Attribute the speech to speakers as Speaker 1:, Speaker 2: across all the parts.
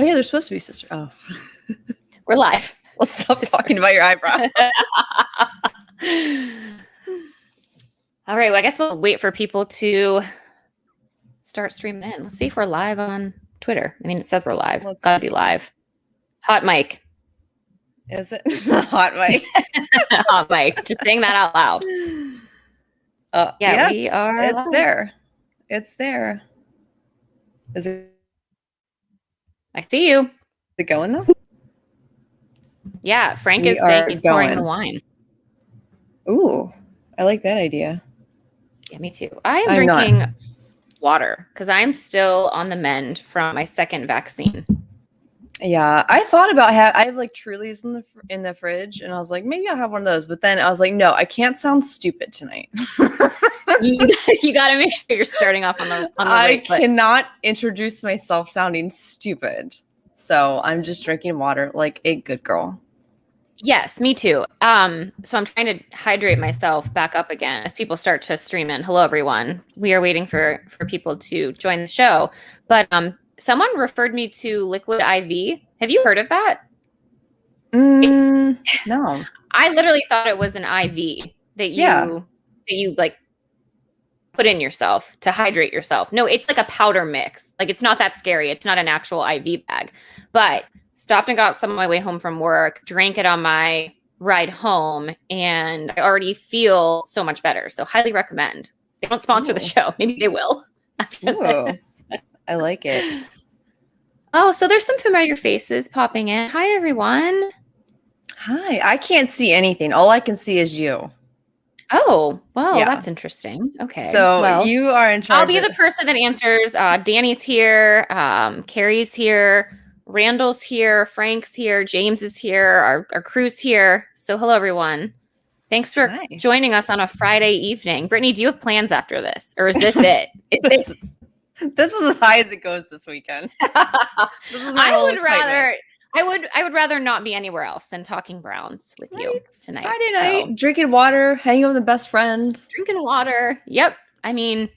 Speaker 1: Oh yeah, they're supposed to be sisters. Oh,
Speaker 2: We're live.
Speaker 1: Let's stop talking about your eyebrow.
Speaker 2: All right. Well, I guess we'll wait for people to start streaming in. Let's see if we're live on Twitter. I mean, it says we're live. Gotta be live. Hot mic.
Speaker 1: Is it? Hot mic.
Speaker 2: Hot mic. Just saying that out loud.
Speaker 1: Yeah,
Speaker 2: yes, we are.
Speaker 1: It's
Speaker 2: live.
Speaker 1: there. It's there. Is it?
Speaker 2: I see you.
Speaker 1: Is it going though?
Speaker 2: Yeah, Frank is saying he's pouring the wine.
Speaker 1: Ooh, I like that idea.
Speaker 2: Yeah, me too. I'm drinking water because I'm still on the mend from my second vaccine.
Speaker 1: Yeah, I thought about I have like Trulies in the fridge, and I was like, maybe I'll have one of those. But then I was like, no, I can't sound stupid tonight.
Speaker 2: you got to make sure you're starting off on the right foot.
Speaker 1: Cannot introduce myself sounding stupid, so I'm just drinking water like a good girl.
Speaker 2: Yes, me too. So I'm trying to hydrate myself back up again as people start to stream in. Hello, everyone. We are waiting for people to join the show, but someone referred me to Liquid IV. Have you heard of that?
Speaker 1: No.
Speaker 2: I literally thought it was an IV that you like put in yourself to hydrate yourself. No, it's like a powder mix. Like it's not that scary. It's not an actual IV bag. But stopped and got some on my way home from work, drank it on my ride home, and I already feel so much better. So highly recommend. They don't sponsor the show. Maybe they will.
Speaker 1: I like it.
Speaker 2: Oh, so there's some familiar faces popping in. Hi, everyone.
Speaker 1: Hi. I can't see anything. All I can see is you.
Speaker 2: Oh, well, that's interesting. Okay.
Speaker 1: So you are in charge.
Speaker 2: I'll be the person that answers. Danny's here. Carrie's here. Randall's here. Frank's here. James is here. Our crew's here. So hello, everyone. Thanks for joining us on a Friday evening. Brittany, do you have plans after this? Or is this it?
Speaker 1: This is as high as it goes this weekend.
Speaker 2: I would rather not be anywhere else than talking Browns with you tonight.
Speaker 1: Friday night, drinking water, hanging out with the best friends.
Speaker 2: Drinking water. Yep. I mean,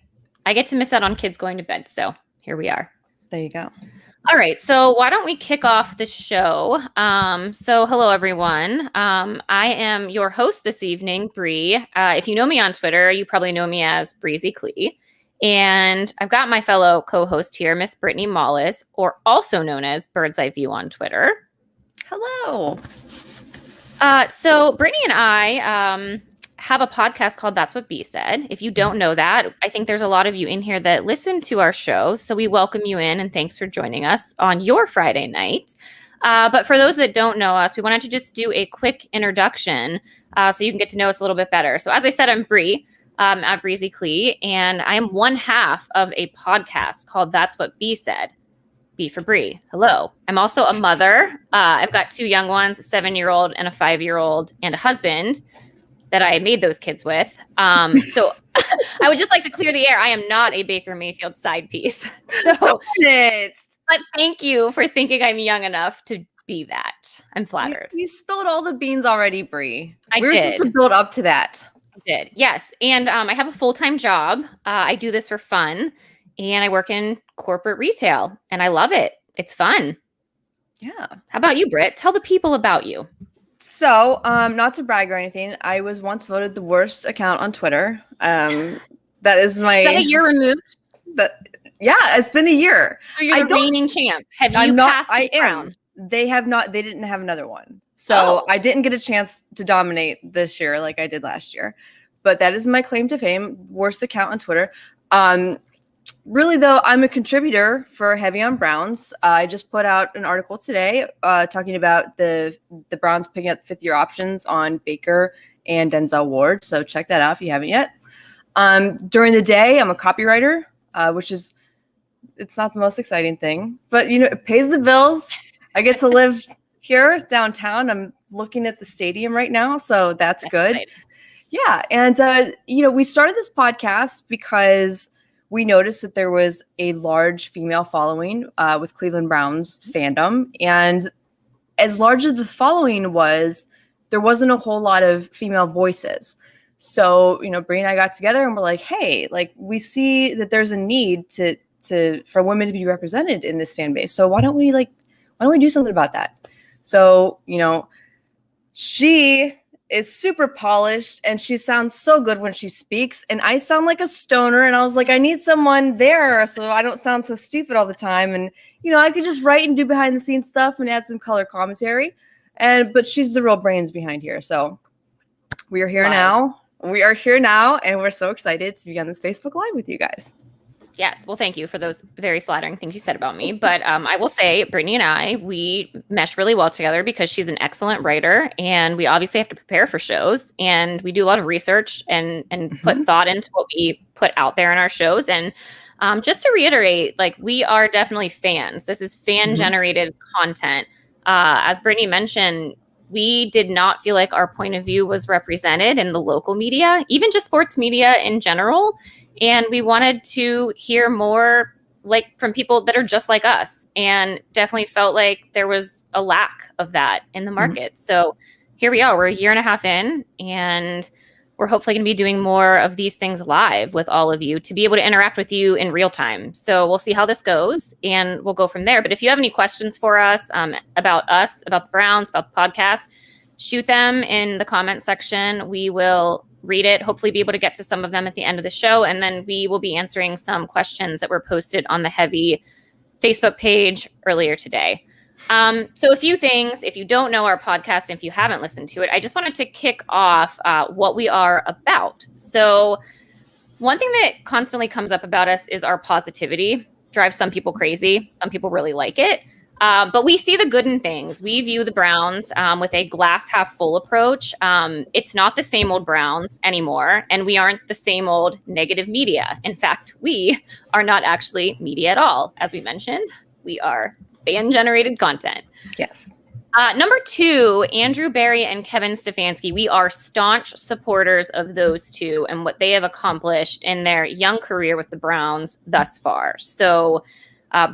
Speaker 2: I get to miss out on kids going to bed. So here we are.
Speaker 1: There you go.
Speaker 2: All right. So why don't we kick off the show? So hello, everyone. I am your host this evening, Bri. If you know me on Twitter, you probably know me as Breezy Clee. And I've got my fellow co-host here, Miss Brittany Mollis, or also known as Bird's Eye View on Twitter.
Speaker 1: Hello.
Speaker 2: So Brittany and I have a podcast called That's What Bee Said. If you don't know that, I think there's a lot of you in here that listen to our show. So we welcome you in and thanks for joining us on your Friday night. But for those that don't know us, we wanted to just do a quick introduction so you can get to know us a little bit better. So as I said, I'm Bri. At Breezy Clee, and I am one half of a podcast called That's What Bee Said. B for Bri. Hello. I'm also a mother. I've got two young ones, a 7-year-old and a 5-year-old, and a husband that I made those kids with. So I would just like to clear the air. I am not a Baker Mayfield side piece. But thank you for thinking I'm young enough to be that. I'm flattered.
Speaker 1: You spilled all the beans already, Bri.
Speaker 2: I
Speaker 1: did. Supposed to build up to that.
Speaker 2: Did. Yes. And I have a full-time job. I do this for fun and I work in corporate retail and I love it. It's fun.
Speaker 1: Yeah.
Speaker 2: How about you, Britt? Tell the people about you.
Speaker 1: So, not to brag or anything, I was once voted the worst account on Twitter. Is that a
Speaker 2: year removed?
Speaker 1: Yeah, it's been a year.
Speaker 2: So you're the reigning champ. Have you passed the crown?
Speaker 1: They have not. They didn't have another one. So I didn't get a chance to dominate this year like I did last year. But that is my claim to fame. Worst account on Twitter. Really, though, I'm a contributor for Heavy on Browns. I just put out an article today talking about the Browns picking up fifth-year options on Baker and Denzel Ward. So check that out if you haven't yet. During the day, I'm a copywriter, which is it's not the most exciting thing. But, it pays the bills. I get to live here downtown. I'm looking at the stadium right now, so that's good. Exciting. Yeah, and we started this podcast because we noticed that there was a large female following with Cleveland Browns fandom, and as large as the following was, there wasn't a whole lot of female voices. So, Bri and I got together and we're like, hey, we see that there's a need for women to be represented in this fan base. So why don't we Why don't we do something about that? So, she is super polished and she sounds so good when she speaks. And I sound like a stoner. And I was like, I need someone there so I don't sound so stupid all the time. And, I could just write and do behind the scenes stuff and add some color commentary. But she's the real brains behind here. So we are here now. We are here now. And we're so excited to be on this Facebook Live with you guys.
Speaker 2: Yes. Well, thank you for those very flattering things you said about me. But I will say, Brittany and I, we mesh really well together because she's an excellent writer and we obviously have to prepare for shows and we do a lot of research and put thought into what we put out there in our shows. And just to reiterate, like, we are definitely fans. This is fan generated content. As Brittany mentioned, we did not feel like our point of view was represented in the local media, even just sports media in general. And we wanted to hear more from people that are just like us, and definitely felt like there was a lack of that in the market. So here we are, we're a year and a half in, and we're hopefully going to be doing more of these things live with all of you to be able to interact with you in real time. So we'll see how this goes and we'll go from there. But if you have any questions for us, about the Browns, about the podcast, shoot them in the comment section. We will read it, hopefully be able to get to some of them at the end of the show. And then we will be answering some questions that were posted on the Heavy Facebook page earlier today. So a few things, if you don't know our podcast, and if you haven't listened to it, I just wanted to kick off what we are about. So one thing that constantly comes up about us is our positivity. Drives some people crazy. Some people really like it. But we see the good in things. We view the Browns with a glass half full approach. It's not the same old Browns anymore, and we aren't the same old negative media. In fact, we are not actually media at all. As we mentioned, we are fan-generated content.
Speaker 1: Yes.
Speaker 2: Number 2, Andrew Berry and Kevin Stefanski. We are staunch supporters of those two and what they have accomplished in their young career with the Browns thus far. So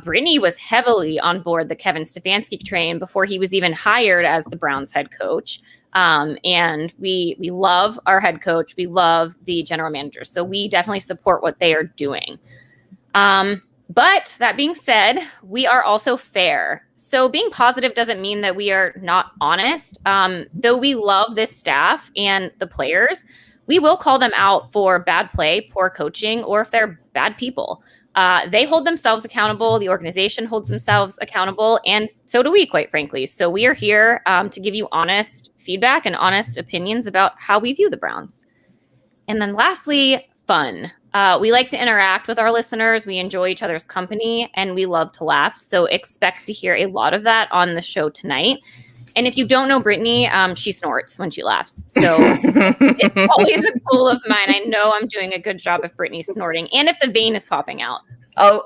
Speaker 2: Brittany was heavily on board the Kevin Stefanski train before he was even hired as the Browns head coach. And we love our head coach. We love the general manager. So we definitely support what they are doing. But that being said, we are also fair. So being positive doesn't mean that we are not honest. Though we love this staff and the players, we will call them out for bad play, poor coaching, or if they're bad people. They hold themselves accountable. The organization holds themselves accountable. And so do we, quite frankly. So we are here to give you honest feedback and honest opinions about how we view the Browns. And then lastly, fun. We like to interact with our listeners. We enjoy each other's company and we love to laugh. So expect to hear a lot of that on the show tonight. And if you don't know Brittany, she snorts when she laughs. So it's always a goal of mine. I know I'm doing a good job if Brittany's snorting and if the vein is popping out.
Speaker 1: Oh,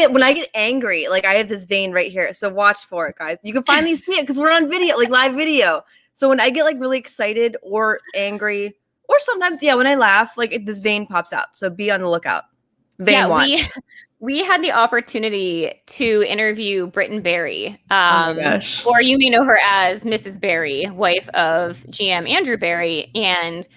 Speaker 1: when I get angry, like I have this vein right here. So watch for it, guys. You can finally see it because we're on video, like live video. So when I get like really excited or angry, or sometimes, when I laugh, like this vein pops out. So be on the lookout. Vein watch.
Speaker 2: We had the opportunity to interview Britt Bri,
Speaker 1: oh my gosh.
Speaker 2: Or you may know her as Mrs. Berry, wife of GM Andrew Berry. And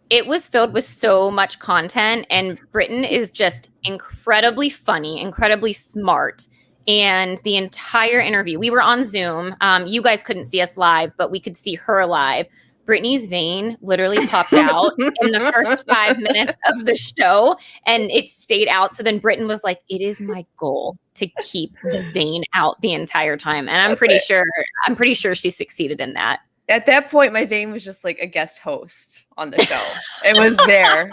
Speaker 2: it was filled with so much content. And Britton is just incredibly funny, incredibly smart. And the entire interview, we were on Zoom. You guys couldn't see us live, but we could see her live. Brittany's vein literally popped out in the first 5 minutes of the show and it stayed out. So then Britton was like, it is my goal to keep the vein out the entire time. And I'm pretty sure she succeeded in that.
Speaker 1: At that point, my vein was just like a guest host on the show. It was there.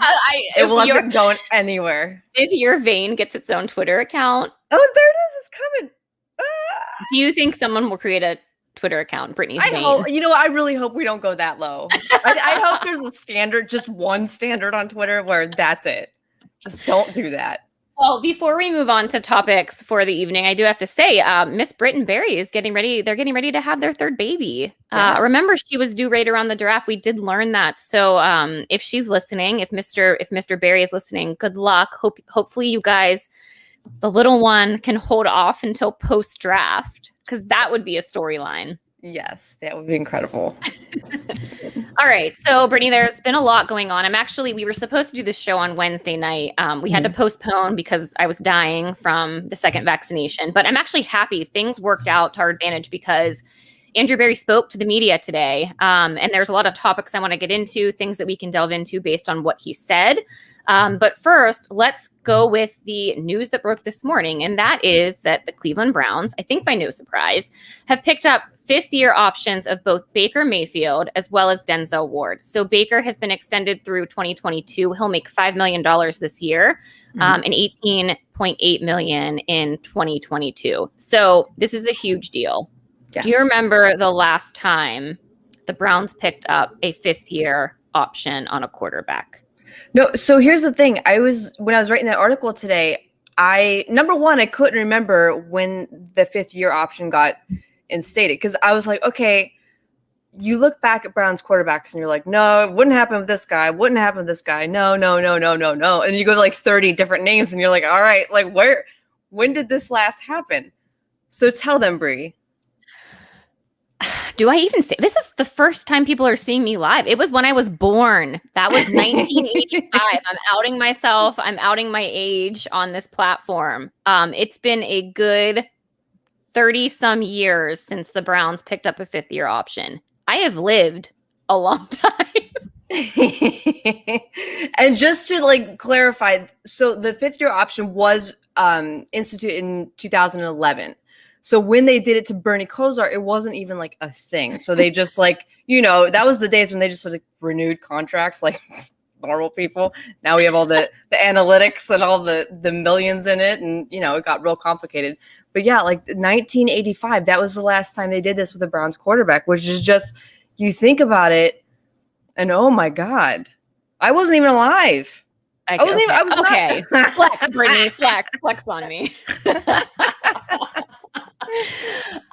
Speaker 1: It wasn't going anywhere.
Speaker 2: If your vein gets its own Twitter account.
Speaker 1: Oh, there it is. It's coming.
Speaker 2: Do you think someone will create a Twitter account, Brittany's vein?
Speaker 1: I really hope we don't go that low. I hope there's a standard, just one standard on Twitter where that's it. Just don't do that.
Speaker 2: Well, before we move on to topics for the evening, I do have to say, Miss Britt Bri is getting ready. They're getting ready to have their third baby. Yeah. Remember, she was due right around the draft. We did learn that. So if she's listening, if Mr. Berry is listening, good luck. Hopefully you guys, the little one, can hold off until post-draft. Because that would be a storyline.
Speaker 1: Yes, that would be incredible.
Speaker 2: All right. So, Brittany, there's been a lot going on. We were supposed to do this show on Wednesday night. We had to postpone because I was dying from the second vaccination. But I'm actually happy things worked out to our advantage because Andrew Berry spoke to the media today. And there's a lot of topics I want to get into, things that we can delve into based on what he said. But first, let's go with the news that broke this morning. And that is that the Cleveland Browns, I think by no surprise, have picked up fifth-year options of both Baker Mayfield as well as Denzel Ward. So Baker has been extended through 2022. He'll make $5 million this year and $18.8 million in 2022. So this is a huge deal. Yes. Do you remember the last time the Browns picked up a fifth-year option on a quarterback?
Speaker 1: No. So here's the thing. When I was writing that article today, number one, I couldn't remember when the fifth-year option got instated because I was like, okay, you look back at Browns quarterbacks and you're like, no, it wouldn't happen with this guy. Wouldn't happen with this guy. No. And you go to like 30 different names and you're like, all right, like when did this last happen? So tell them, Bri.
Speaker 2: Do I even say this is the first time people are seeing me live? It was when I was born. That was 1985. I'm outing myself. I'm outing my age on this platform. It's been a good 30 some years since the Browns picked up a fifth-year option. I have lived a long time.
Speaker 1: And just to like clarify, so the fifth-year option was instituted in 2011. So when they did it to Bernie Kosar, it wasn't even like a thing. So they just like, that was the days when they just sort of renewed contracts like normal people. Now we have all the analytics and all the millions in it. And, it got real complicated. But yeah, like 1985, that was the last time they did this with a Browns quarterback, which is just, you think about it and oh my God, I wasn't even alive.
Speaker 2: I was okay. Flex, Brittany, flex on me.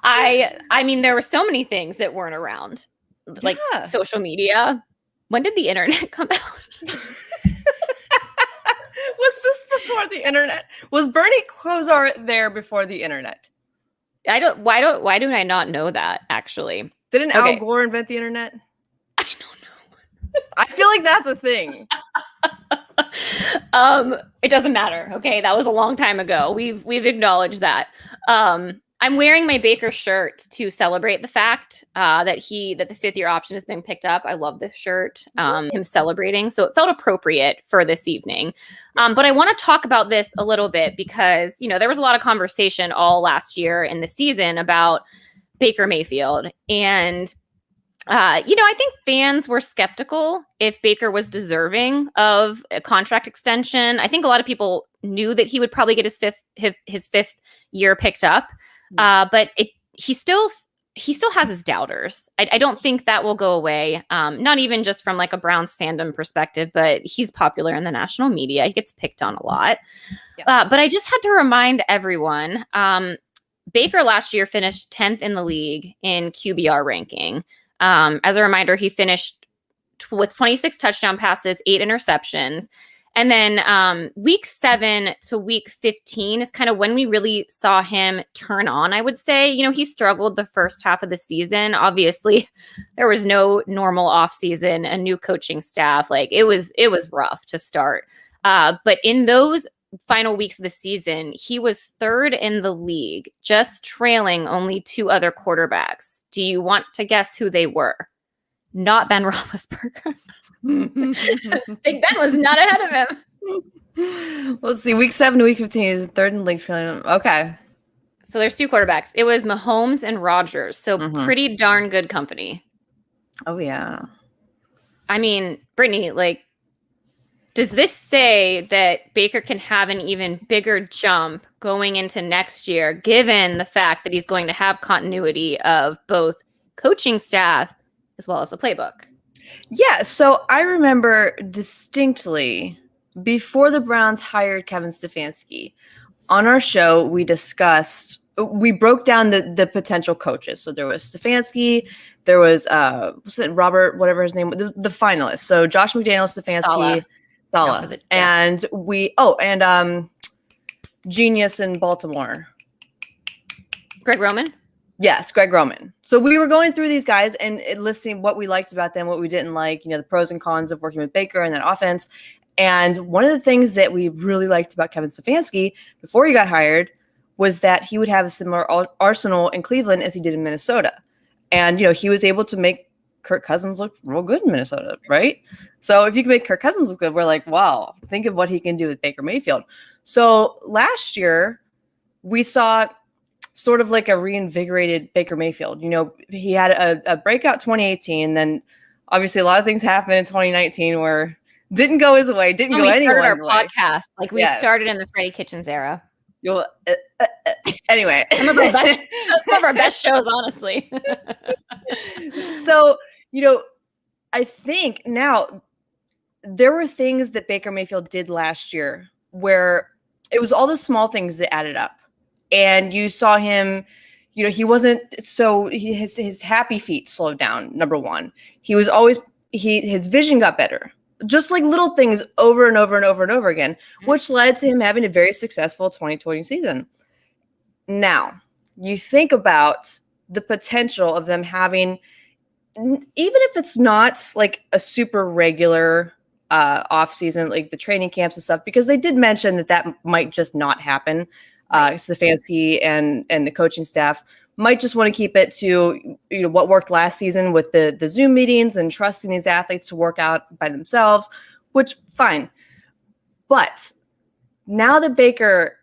Speaker 2: I mean, there were so many things that weren't around, like social media. When did the internet come out?
Speaker 1: Was this before the internet? Was Bernie Kosar there before the internet?
Speaker 2: Why do I not know that, actually?
Speaker 1: Didn't Al Gore invent the internet?
Speaker 2: I don't know.
Speaker 1: I feel like that's a thing.
Speaker 2: It doesn't matter. Okay. That was a long time ago. We've acknowledged that. I'm wearing my Baker shirt to celebrate the fact that the fifth-year option has been picked up. I love this shirt, him celebrating. So it felt appropriate for this evening. But I want to talk about this a little bit because, there was a lot of conversation all last year in the season about Baker Mayfield. And, I think fans were skeptical if Baker was deserving of a contract extension. I think a lot of people knew that he would probably get his fifth year picked up. But he still has his doubters. I don't think that will go away. Not even just from like a Browns fandom perspective, but he's popular in the national media. He gets picked on a lot. Yeah. But I just had to remind everyone, Baker last year finished 10th in the league in QBR ranking. As a reminder, he finished with 26 touchdown passes, 8 interceptions. And then week 7 to week 15 is kind of when we really saw him turn on, I would say. He struggled the first half of the season. Obviously, there was no normal offseason, a new coaching staff. Like it was rough to start. But in those final weeks of the season, he was 3rd in the league, just trailing only 2 other quarterbacks. Do you want to guess who they were? Not Ben Roethlisberger. Big Ben was not ahead of him.
Speaker 1: Let's see. Week 7 to week 15 is 3rd in the league. Okay.
Speaker 2: So there's 2 quarterbacks. It was Mahomes and Rodgers. So pretty darn good company.
Speaker 1: Oh, yeah.
Speaker 2: I mean, Brittany, does this say that Baker can have an even bigger jump going into next year, given the fact that he's going to have continuity of both coaching staff as well as the playbook?
Speaker 1: Yeah, so I remember distinctly before the Browns hired Kevin Stefanski, on our show we broke down the potential coaches. So there was Stefanski, there was Robert, whatever his name was, the finalists. So Josh McDaniels, Stefanski, Saleh. And Genius in Baltimore.
Speaker 2: Greg Roman?
Speaker 1: Yes, Greg Roman. So we were going through these guys and listing what we liked about them, what we didn't like, the pros and cons of working with Baker and that offense. And one of the things that we really liked about Kevin Stefanski before he got hired was that he would have a similar arsenal in Cleveland as he did in Minnesota. And, he was able to make Kirk Cousins look real good in Minnesota, right? So if you can make Kirk Cousins look good, we're like, wow, think of what he can do with Baker Mayfield. So last year, we saw sort of like a reinvigorated Baker Mayfield. He had a breakout 2018. Then obviously a lot of things happened in 2019 where didn't go his way, didn't go anyone's way.
Speaker 2: Our podcast, like we started in the Freddie Kitchens era.
Speaker 1: Anyway,
Speaker 2: some of our best shows, honestly.
Speaker 1: So, I think now there were things that Baker Mayfield did last year where it was all the small things that added up. And you saw him, he wasn't his happy feet slowed down. Number one, he was always, his vision got better, just like little things over and over and over and over again, which led to him having a very successful 2020 season. Now, you think about the potential of them having, even if it's not like a super regular off season, like the training camps and stuff, because they did mention that might just not happen. Stefanski and the coaching staff might just want to keep it to what worked last season with the Zoom meetings and trusting these athletes to work out by themselves, which fine. But now that Baker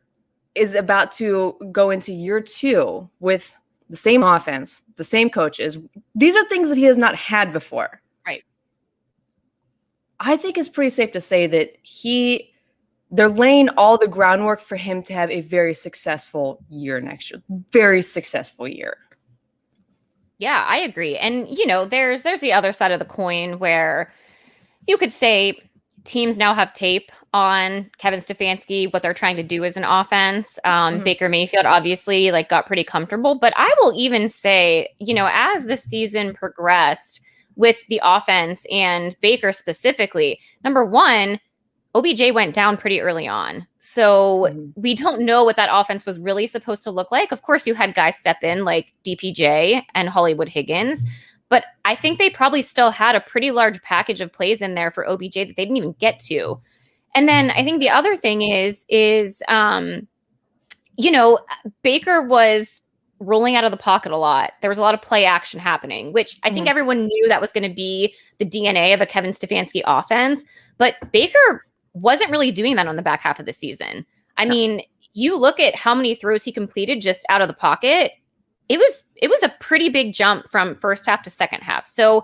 Speaker 1: is about to go into year 2 with the same offense, the same coaches, these are things that he has not had before.
Speaker 2: Right.
Speaker 1: I think it's pretty safe to say that they're laying all the groundwork for him to have a very successful year next year. Very successful year.
Speaker 2: Yeah, I agree. And, there's the other side of the coin where you could say teams now have tape on Kevin Stefanski, what they're trying to do as an offense. Baker Mayfield obviously got pretty comfortable. But I will even say, as the season progressed with the offense and Baker specifically, number one, OBJ went down pretty early on. So we don't know what that offense was really supposed to look like. Of course, you had guys step in like DPJ and Hollywood Higgins, but I think they probably still had a pretty large package of plays in there for OBJ that they didn't even get to. And then I think the other thing is Baker was rolling out of the pocket a lot. There was a lot of play action happening, which I think everyone knew that was going to be the DNA of a Kevin Stefanski offense. But Baker wasn't really doing that on the back half of the season. I mean, you look at how many throws he completed just out of the pocket. It was a pretty big jump from first half to second half. So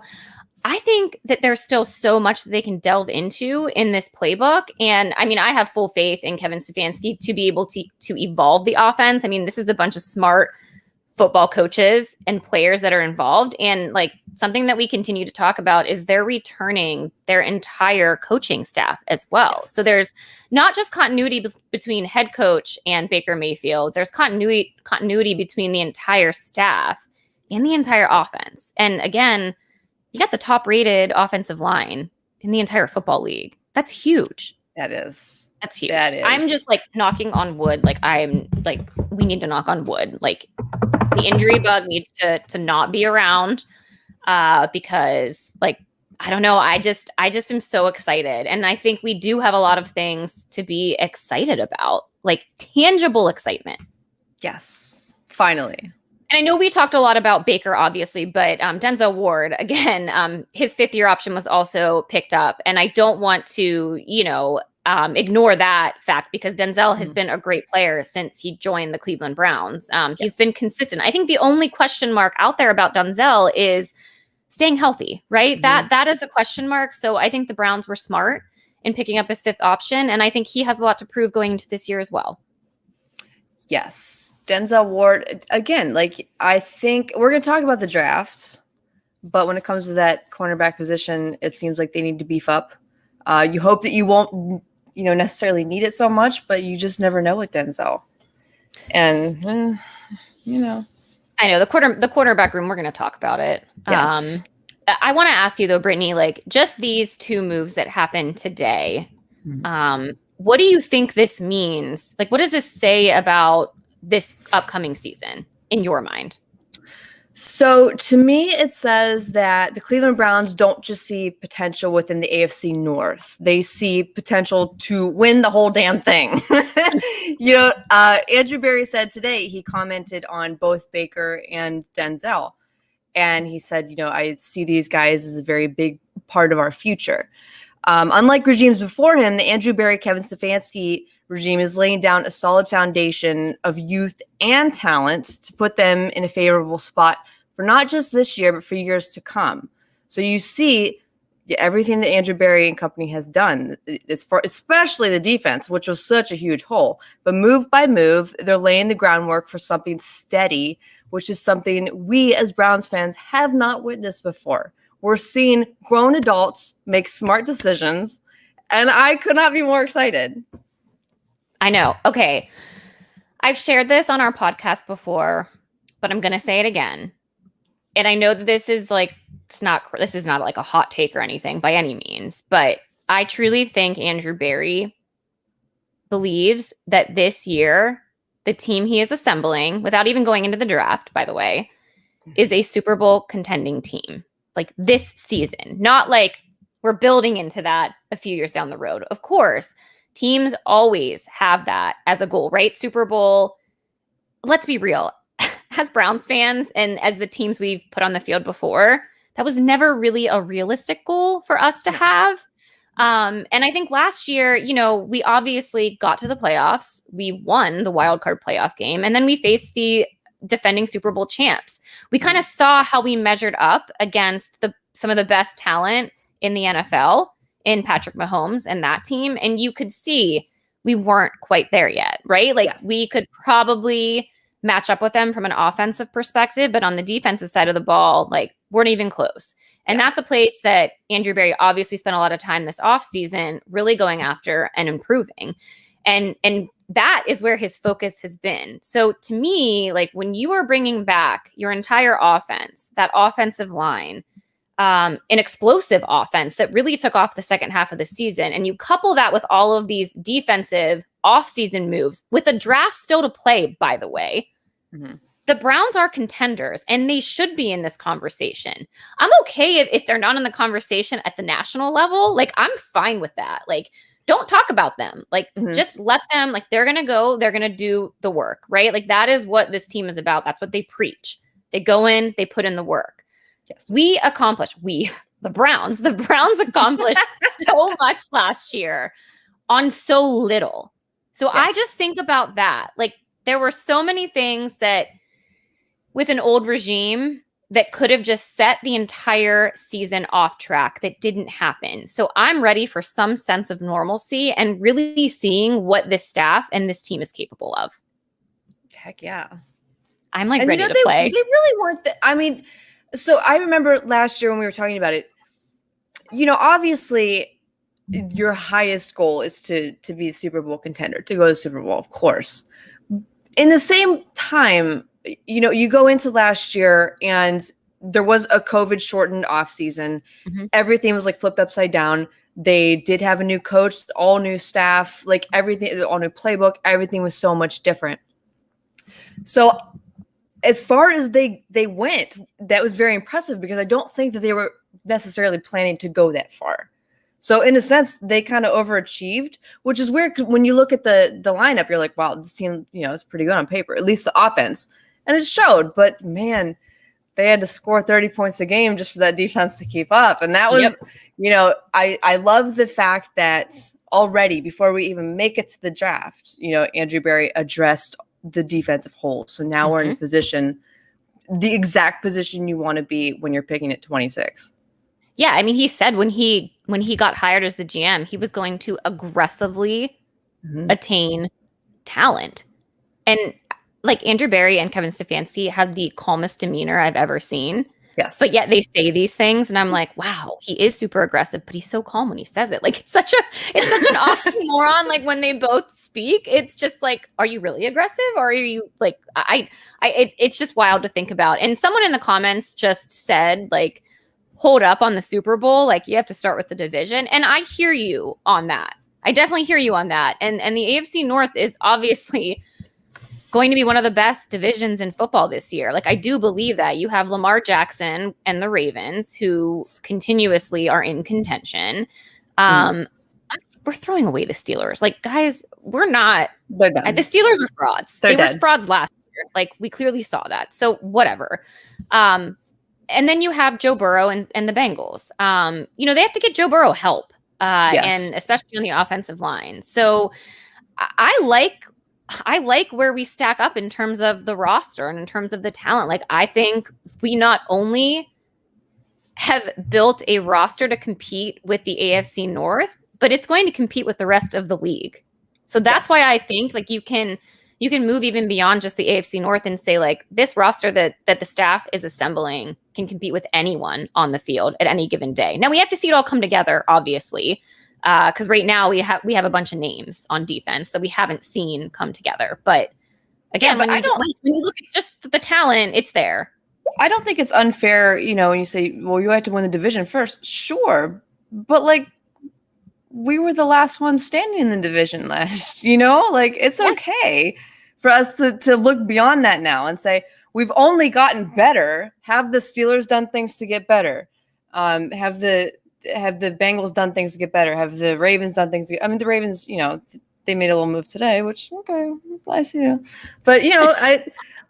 Speaker 2: I think that there's still so much that they can delve into in this playbook. And I mean, I have full faith in Kevin Stefanski to be able to evolve the offense. I mean, this is a bunch of smart football coaches and players that are involved. And something that we continue to talk about is they're returning their entire coaching staff as well. Yes. So there's not just continuity between head coach and Baker Mayfield. There's continuity between the entire staff and the entire offense. And again, you got the top rated offensive line in the entire football league. That's huge.
Speaker 1: That's
Speaker 2: huge. I'm just knocking on wood. We need to knock on wood. The injury bug needs to not be around because I don't know. I just am so excited. And I think we do have a lot of things to be excited about, tangible excitement.
Speaker 1: Yes, finally.
Speaker 2: And I know we talked a lot about Baker, obviously, but Denzel Ward, again, his 5th-year option was also picked up. And I don't want to, ignore that fact because Denzel has been a great player since he joined the Cleveland Browns. He's been consistent. I think the only question mark out there about Denzel is staying healthy, right? That is a question mark. So I think the Browns were smart in picking up his 5th option. And I think he has a lot to prove going into this year as well.
Speaker 1: Yes. Denzel Ward, again, I think we're going to talk about the draft, but when it comes to that cornerback position, it seems like they need to beef up. You hope that you won't, necessarily need it so much, but you just never know with Denzel. And,
Speaker 2: I know the quarterback room, we're going to talk about it.
Speaker 1: Yes.
Speaker 2: I want to ask you though, Brittany, just these 2 moves that happened today, what do you think this means? What does this say about this upcoming season in your mind?
Speaker 1: So to me, it says that the Cleveland Browns don't just see potential within the AFC North. They see potential to win the whole damn thing. Andrew Berry said today, he commented on both Baker and Denzel. And he said, I see these guys as a very big part of our future. Unlike regimes before him, the Andrew Berry, Kevin Stefanski regime is laying down a solid foundation of youth and talent to put them in a favorable spot for not just this year, but for years to come. So you see everything that Andrew Berry and company has done. It's for especially the defense, which was such a huge hole. But move by move, they're laying the groundwork for something steady, which is something we as Browns fans have not witnessed before. We're seeing grown adults make smart decisions, and I could not be more excited.
Speaker 2: I know. Okay. I've shared this on our podcast before, but I'm going to say it again. And I know that this is not like a hot take or anything by any means, but I truly think Andrew Berry believes that this year, the team he is assembling, without even going into the draft, by the way, is a Super Bowl contending team. Like this season, not like we're building into that a few years down the road. Of course, teams always have that as a goal, right? Super Bowl. Let's be real. As Browns fans and as the teams we've put on the field before, that was never really a realistic goal for us to have. And I think last year, we obviously got to the playoffs. We won the wild card playoff game, and then we faced the defending Super Bowl champs. We kind of saw how we measured up against some of the best talent in the NFL in Patrick Mahomes and that team. And you could see we weren't quite there yet, right? We could probably match up with them from an offensive perspective, but on the defensive side of the ball, weren't even close. And that's a place that Andrew Berry obviously spent a lot of time this offseason really going after and improving. And that is where his focus has been. So to me, when you are bringing back your entire offense, that offensive line, an explosive offense that really took off the second half of the season, and you couple that with all of these defensive offseason moves with the draft still to play, by the way, the Browns are contenders and they should be in this conversation. I'm okay if they're not in the conversation at the national level. I'm fine with that. Don't talk about them. Just let them, they're going to go, they're going to do the work, right? That is what this team is about. That's what they preach. They go in, they put in the work. Yes. The Browns accomplished so much last year on so little. So yes. I just think about that. There were so many things that with an old regime that could have just set the entire season off track that didn't happen. So I'm ready for some sense of normalcy and really seeing what this staff and this team is capable of.
Speaker 1: Heck yeah.
Speaker 2: I'm ready to play.
Speaker 1: They really weren't. So I remember last year when we were talking about it, obviously your highest goal is to be a Super Bowl contender, to go to the Super Bowl, of course. In the same time, you go into last year and there was a COVID shortened off season. Mm-hmm. Everything was flipped upside down. They did have a new coach, all new staff, everything, all new playbook. Everything was so much different. So as far as they went, that was very impressive because I don't think that they were necessarily planning to go that far. So in a sense, they kind of overachieved, which is weird. When you look at the lineup, you're like, wow, this team, is pretty good on paper, at least the offense. And it showed, but man, they had to score 30 points a game just for that defense to keep up. And that was, I love the fact that already before we even make it to the draft, Andrew Berry addressed the defensive hole. So now we're in a position, the exact position you want to be when you're picking at 26.
Speaker 2: Yeah, I mean, he said when he got hired as the GM, he was going to aggressively attain talent. And Andrew Berry and Kevin Stefanski have the calmest demeanor I've ever seen.
Speaker 1: Yes.
Speaker 2: But yet they say these things and I'm like, wow, he is super aggressive, but he's so calm when he says it. It's such an oxymoron. When they both speak, it's just are you really aggressive or are you it's just wild to think about. And someone in the comments just said hold up on the Super Bowl. You have to start with the division. And I hear you on that. I definitely hear you on that. And the AFC North is obviously going to be one of the best divisions in football this year. Like, I do believe that. You have Lamar Jackson and the Ravens, who continuously are in contention. We're throwing away the Steelers. Like, guys, we're not.
Speaker 1: They're done.
Speaker 2: The Steelers are frauds.
Speaker 1: They
Speaker 2: were frauds last year. Like, we clearly saw that. So whatever. And then you have Joe Burrow and the Bengals. They have to get Joe Burrow help, and especially on the offensive line. So I like where we stack up in terms of the roster and in terms of the talent. Like, I think we not only have built a roster to compete with the AFC North, but it's going to compete with the rest of the league. So that's why I think like you can move even beyond just the AFC North and say like this roster that the staff is assembling can compete with anyone on the field at any given day. Now we have to see it all come together, obviously, because right now we have a bunch of names on defense that we haven't seen come together. But again, when you look at just the talent, it's there.
Speaker 1: I don't think it's unfair, when you say, well, you have to win the division first. Sure, but like, we were the last one standing in the division last, like it's okay for us to look beyond that now and say, we've only gotten better. Have the Steelers done things to get better? Have the Bengals done things to get better? Have the Ravens done things the Ravens, they made a little move today, which, okay, bless you. But,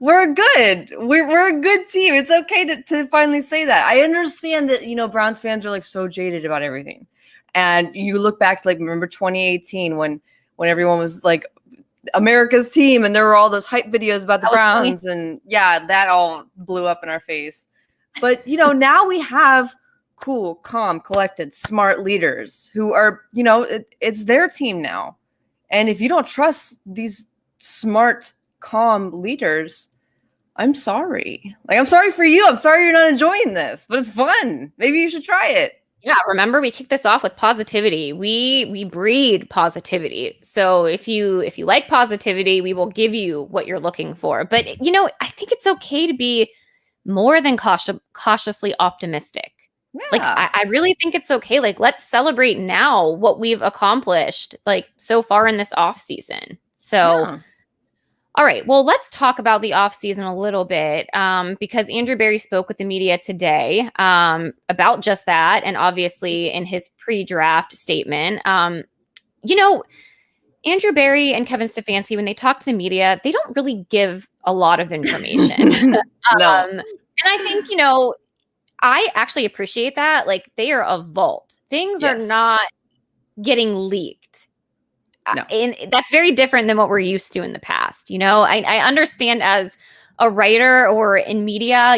Speaker 1: we're good. We're a good team. It's okay to finally say that. I understand that, Browns fans are like so jaded about everything. And you look back to like, remember 2018 when everyone was like America's team and there were all those hype videos about the Browns and that all blew up in our face. But, now we have cool, calm, collected, smart leaders who are, it's their team now. And if you don't trust these smart, calm leaders, I'm sorry. Like, I'm sorry for you. I'm sorry you're not enjoying this, but it's fun. Maybe you should try it.
Speaker 2: Yeah, remember we kicked this off with positivity. We breed positivity. So if you like positivity, we will give you what you're looking for. But I think it's okay to be more than cautiously optimistic. Yeah. Like I really think it's okay. Like, let's celebrate now what we've accomplished like so far in this off season. So yeah. All right, well, let's talk about the offseason a little bit because Andrew Berry spoke with the media today about just that. And obviously in his pre-draft statement, Andrew Berry and Kevin Stefanski, when they talk to the media, they don't really give a lot of information.
Speaker 1: No.
Speaker 2: And I think, I actually appreciate that. Like, they are a vault. Things are not getting leaked. No. And that's very different than what we're used to in the past. I understand as a writer or in media,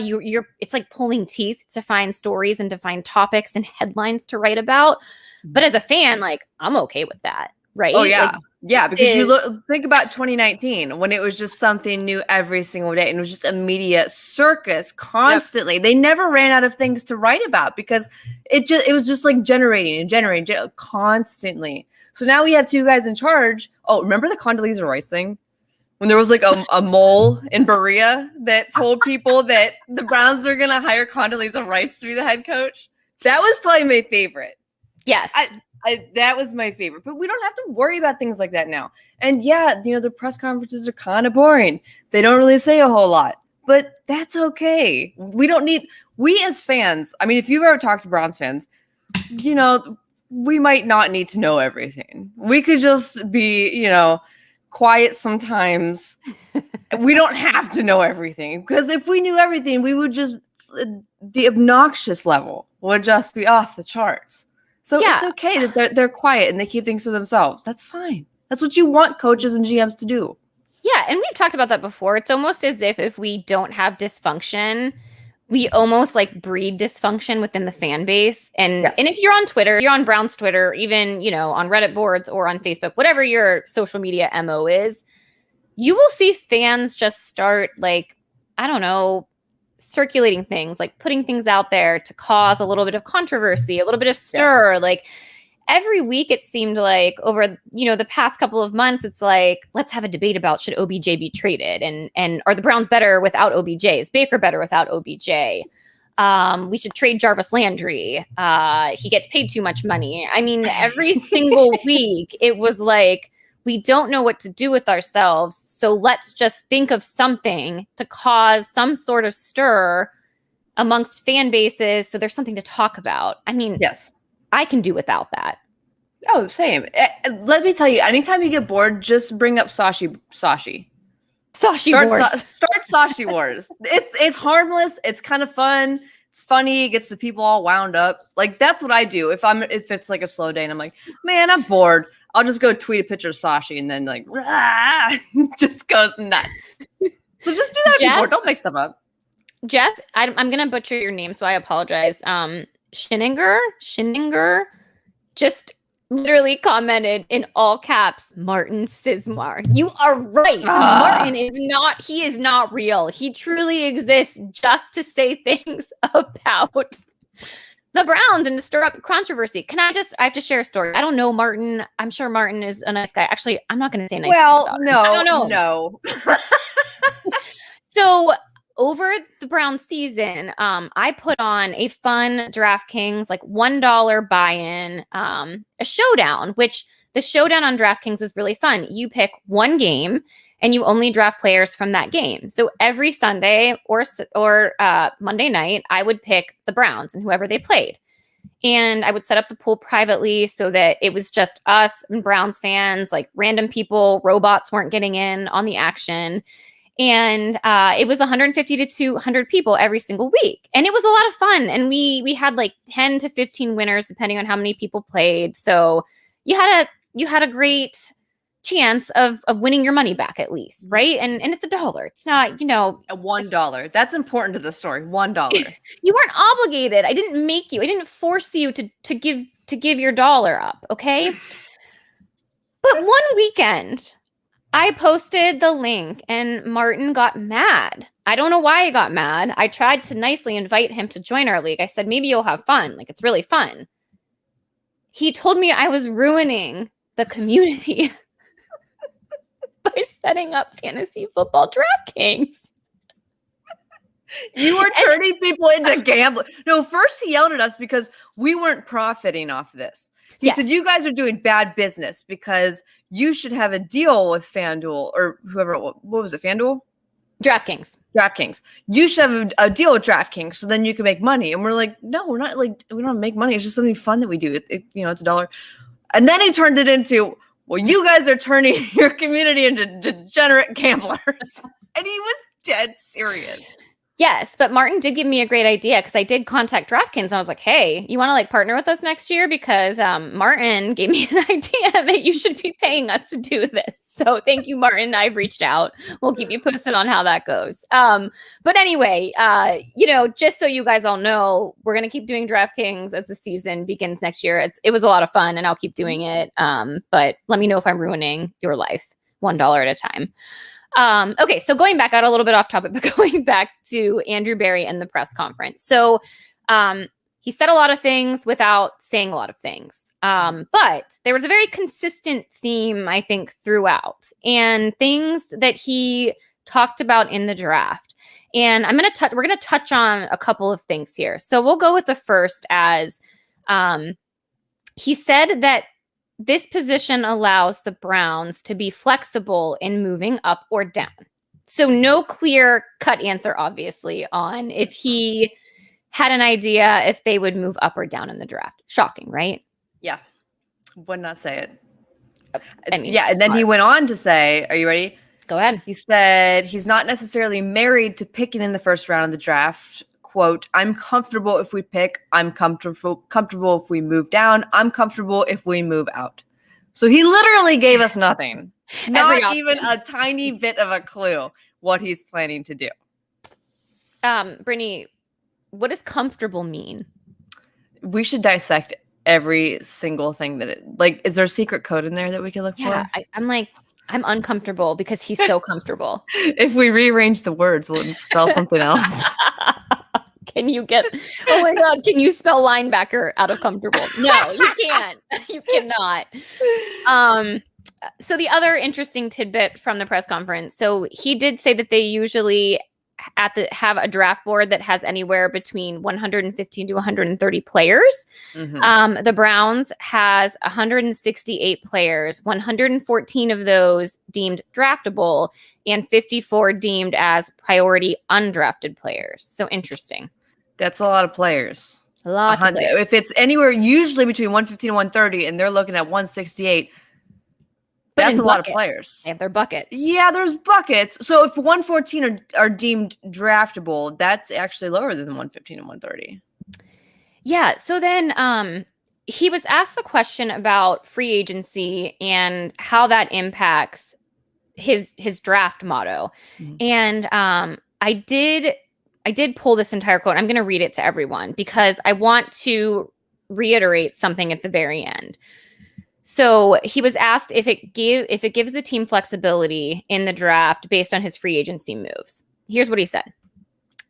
Speaker 2: it's like pulling teeth to find stories and to find topics and headlines to write about. But as a fan, like, I'm okay with that. Right.
Speaker 1: Oh, yeah. Like, because think about 2019 when it was just something new every single day and it was just a media circus constantly. Yep. They never ran out of things to write about because it was just like generating constantly. So now we have two guys in charge. Oh, remember the Condoleezza Rice thing? When there was like a mole in Berea that told people that the Browns are going to hire Condoleezza Rice to be the head coach? That was probably my favorite.
Speaker 2: Yes.
Speaker 1: That was my favorite. But we don't have to worry about things like that now. And the press conferences are kind of boring. They don't really say a whole lot. But that's okay. We as fans, if you've ever talked to Browns fans, we might not need to know everything. We could just be, quiet sometimes. We don't have to know everything because if we knew everything, we would just, the obnoxious level would just be off the charts. So it's okay that they're quiet and they keep things to themselves. That's fine. That's what you want coaches and GMs to do.
Speaker 2: Yeah. And we've talked about that before. It's almost as if we don't have dysfunction, we almost like breed dysfunction within the fan base. And if you're on Twitter, you're on Brown's Twitter, even, on Reddit boards or on Facebook, whatever your social media MO is, you will see fans just start like, I don't know, circulating things, like putting things out there to cause a little bit of controversy, a little bit of stir. Yes. Like every week it seemed like over, the past couple of months, it's like, let's have a debate about should OBJ be traded and are the Browns better without OBJ? Is Baker better without OBJ? We should trade Jarvis Landry. He gets paid too much money. Every single week it was like, we don't know what to do with ourselves. So let's just think of something to cause some sort of stir amongst fan bases so there's something to talk about. I mean,
Speaker 1: Yes.
Speaker 2: I can do without that.
Speaker 1: Oh, same. Let me tell you, anytime you get bored, just bring up Sashi.
Speaker 2: Sashi
Speaker 1: Start
Speaker 2: Wars.
Speaker 1: start Sashi Wars. It's harmless. It's kind of fun. It's funny. It gets the people all wound up. Like, that's what I do if it's like a slow day and I'm like, man, I'm bored. I'll just go tweet a picture of Sashi and then like just goes nuts. So just do that if you're bored. Don't make stuff up.
Speaker 2: Jeff, I'm going to butcher your name, so I apologize. Schinninger just literally commented in all caps, Martin Sismar. You are right. Martin he is not real. He truly exists just to say things about the Browns and to stir up controversy. I have to share a story. I don't know Martin. I'm sure Martin is a nice guy. Actually, I'm not going to say nice.
Speaker 1: Well, no.
Speaker 2: So over the Browns season, I put on a fun DraftKings, like $1 buy-in, a showdown, which the showdown on DraftKings is really fun. You pick one game and you only draft players from that game. So every Sunday or Monday night, I would pick the Browns and whoever they played. And I would set up the pool privately so that it was just us and Browns fans, like random people, robots weren't getting in on the action. And it was 150 to 200 people every single week. And it was a lot of fun. And we had like 10 to 15 winners, depending on how many people played. So you had a great chance of winning your money back at least, right? And it's $1. It's not,
Speaker 1: $1. That's important to the story. $1.
Speaker 2: You weren't obligated. I didn't make you. I didn't force you to give your dollar up, okay? But one weekend, I posted the link and Martin got mad. I don't know why he got mad. I tried to nicely invite him to join our league. I said, maybe you'll have fun. Like, it's really fun. He told me I was ruining the community by setting up fantasy football DraftKings.
Speaker 1: You were turning people into gambling. No, first he yelled at us because we weren't profiting off this. He said, you guys are doing bad business because you should have a deal with FanDuel or whoever. What was it? FanDuel? DraftKings. You should have a deal with DraftKings so then you can make money. And we're like, no, we're not like, we don't make money. It's just something fun that we do. It's $1. And then he turned it into, well, you guys are turning your community into degenerate gamblers. And he was dead serious.
Speaker 2: Yes, but Martin did give me a great idea because I did contact DraftKings and I was like, hey, you want to like partner with us next year? Because Martin gave me an idea that you should be paying us to do this. So thank you, Martin. I've reached out. We'll keep you posted on how that goes. But anyway, just so you guys all know, we're going to keep doing DraftKings as the season begins next year. It was a lot of fun and I'll keep doing it. But let me know if I'm ruining your life $1 at a time. Okay, so going back out a little bit off topic, but going back to Andrew Berry and the press conference. So he said a lot of things without saying a lot of things. But there was a very consistent theme, I think, throughout, and things that he talked about in the draft. And we're going to touch on a couple of things here. So we'll go with the first as he said that this position allows the Browns to be flexible in moving up or down. So no clear cut answer, obviously, on if he had an idea if they would move up or down in the draft. Shocking, right?
Speaker 1: Yeah. Would not say it.
Speaker 2: And
Speaker 1: then he went on to say, are you ready?
Speaker 2: Go ahead.
Speaker 1: He said he's not necessarily married to picking in the first round of the draft. Quote, I'm comfortable if we pick. I'm comfortable if we move down. I'm comfortable if we move out. So he literally gave us nothing. Not even a tiny bit of a clue what he's planning to do.
Speaker 2: Brittany, what does comfortable mean?
Speaker 1: We should dissect every single thing is there a secret code in there that we can look for?
Speaker 2: I'm uncomfortable because he's so comfortable.
Speaker 1: If we rearrange the words, we'll spell something else.
Speaker 2: Oh my God, can you spell linebacker out of comfortable? No, you can't. You cannot. So the other interesting tidbit from the press conference. So he did say that they usually have a draft board that has anywhere between 115 to 130 players. Mm-hmm. The Browns has 168 players, 114 of those deemed draftable, and 54 deemed as priority undrafted players. So interesting.
Speaker 1: That's a lot of players.
Speaker 2: A lot of players.
Speaker 1: If it's anywhere usually between 115 and 130 and they're looking at 168, that's a lot of players.
Speaker 2: They have their buckets.
Speaker 1: Yeah, there's buckets. So if 114 are deemed draftable, that's actually lower than 115 and 130.
Speaker 2: Yeah. So then he was asked the question about free agency and how that impacts his draft motto. Mm-hmm. And I did pull this entire quote. I'm going to read it to everyone because I want to reiterate something at the very end. So he was asked if it gives the team flexibility in the draft based on his free agency moves. Here's what he said.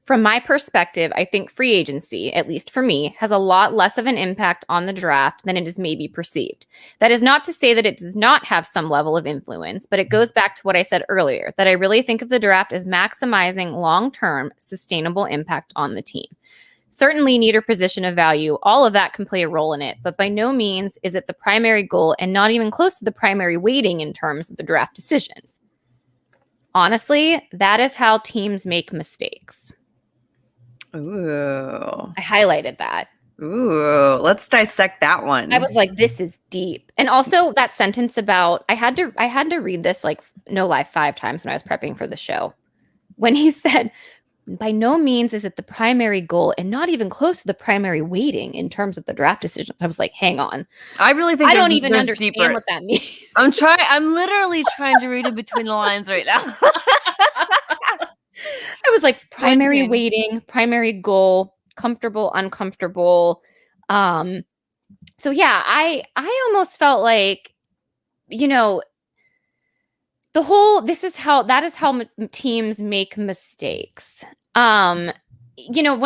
Speaker 2: From my perspective, I think free agency, at least for me, has a lot less of an impact on the draft than it is maybe perceived. That is not to say that it does not have some level of influence, but it goes back to what I said earlier, that I really think of the draft as maximizing long-term sustainable impact on the team. Certainly need or position of value, all of that can play a role in it, but by no means is it the primary goal and not even close to the primary weighting in terms of the draft decisions. Honestly, that is how teams make mistakes.
Speaker 1: Ooh.
Speaker 2: I highlighted that.
Speaker 1: Ooh, let's dissect that one.
Speaker 2: I was like, this is deep. And also that sentence about, I had to read this like no lie 5 times when I was prepping for the show. When he said, by no means is it the primary goal and not even close to the primary weighting in terms of the draft decisions. I was like, hang on.
Speaker 1: I really think
Speaker 2: I don't even understand what that means.
Speaker 1: I'm literally trying to read it between the lines right now.
Speaker 2: I was like, primary weighting, primary goal, comfortable, uncomfortable. So yeah, I almost felt like, that is how teams make mistakes. When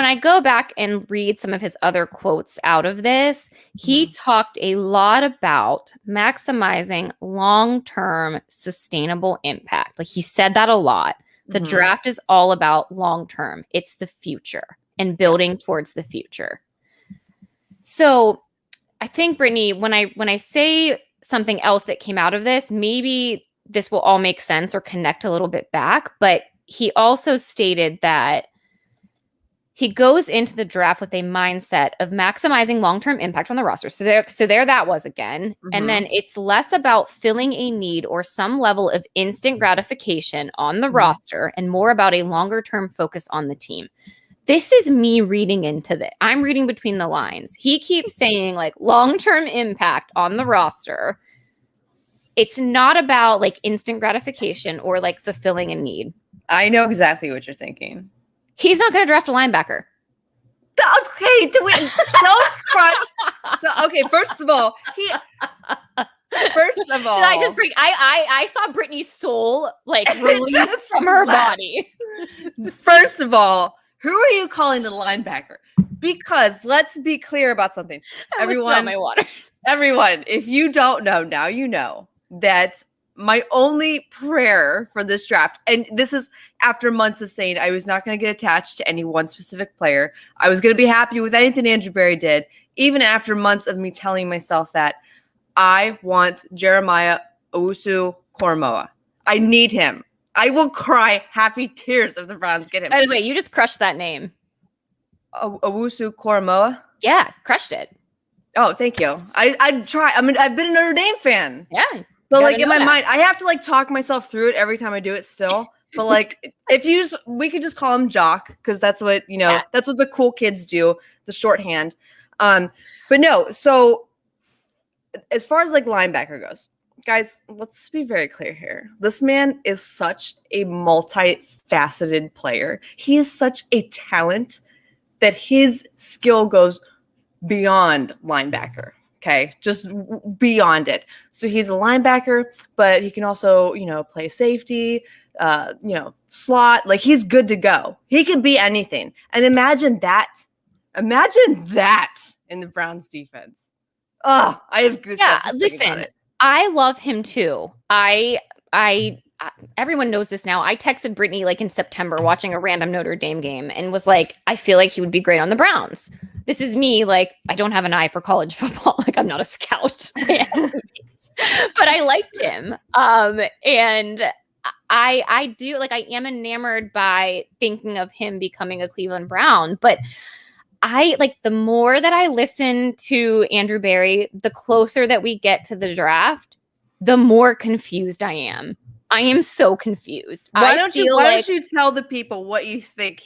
Speaker 2: I go back and read some of his other quotes out of this, he talked a lot about maximizing long-term sustainable impact. Like he said that a lot. The draft is all about long-term. It's the future and building towards the future. So I think, Brittany, when I say something else that came out of this, maybe this will all make sense or connect a little bit back. But he also stated that he goes into the draft with a mindset of maximizing long-term impact on the roster. So there that was again. And then it's less about filling a need or some level of instant gratification on the roster and more about a longer-term focus on the team. This is me reading into that. I'm reading between the lines. He keeps saying like long-term impact on the roster. It's not about like instant gratification or like fulfilling a need.
Speaker 1: I know exactly what you're thinking.
Speaker 2: He's not going to draft a linebacker.
Speaker 1: Okay, don't crush. Okay, first of all, did
Speaker 2: I just bring? I saw Brittany's soul like release from her body.
Speaker 1: First of all, who are you calling the linebacker? Because let's be clear about something. Everyone,
Speaker 2: my water.
Speaker 1: Everyone, if you don't know, now you know that my only prayer for this draft, and this is after months of saying I was not going to get attached to any one specific player. I was going to be happy with anything Andrew Berry did, even after months of me telling myself that I want Jeremiah Owusu-Koramoah. I need him. I will cry happy tears if the Browns get him.
Speaker 2: By the way, you just crushed that name.
Speaker 1: Owusu-Koramoah?
Speaker 2: Yeah, crushed it.
Speaker 1: Oh, thank you. I'd try. I've been a Notre Dame fan.
Speaker 2: Yeah.
Speaker 1: So like in my mind, I have to like talk myself through it every time I do it still. But like we could just call him Jock because that's what, that's what the cool kids do, the shorthand. But no, so as far as like linebacker goes, guys, let's be very clear here. This man is such a multifaceted player. He is such a talent that his skill goes beyond linebacker. Okay, just beyond it. So he's a linebacker, but he can also, play safety, slot. Like he's good to go. He can be anything. And imagine that in the Browns defense. Oh, I have goosebumps.
Speaker 2: Yeah, listen, I love him too. Everyone knows this now. I texted Brittany like in September watching a random Notre Dame game and was like, I feel like he would be great on the Browns. This is me. Like, I don't have an eye for college football. Like, I'm not a scout. But I liked him. And I do, like, I am enamored by thinking of him becoming a Cleveland Brown, but the more that I listen to Andrew Berry, the closer that we get to the draft, the more confused I am. I am so confused.
Speaker 1: Why don't you tell the people what you think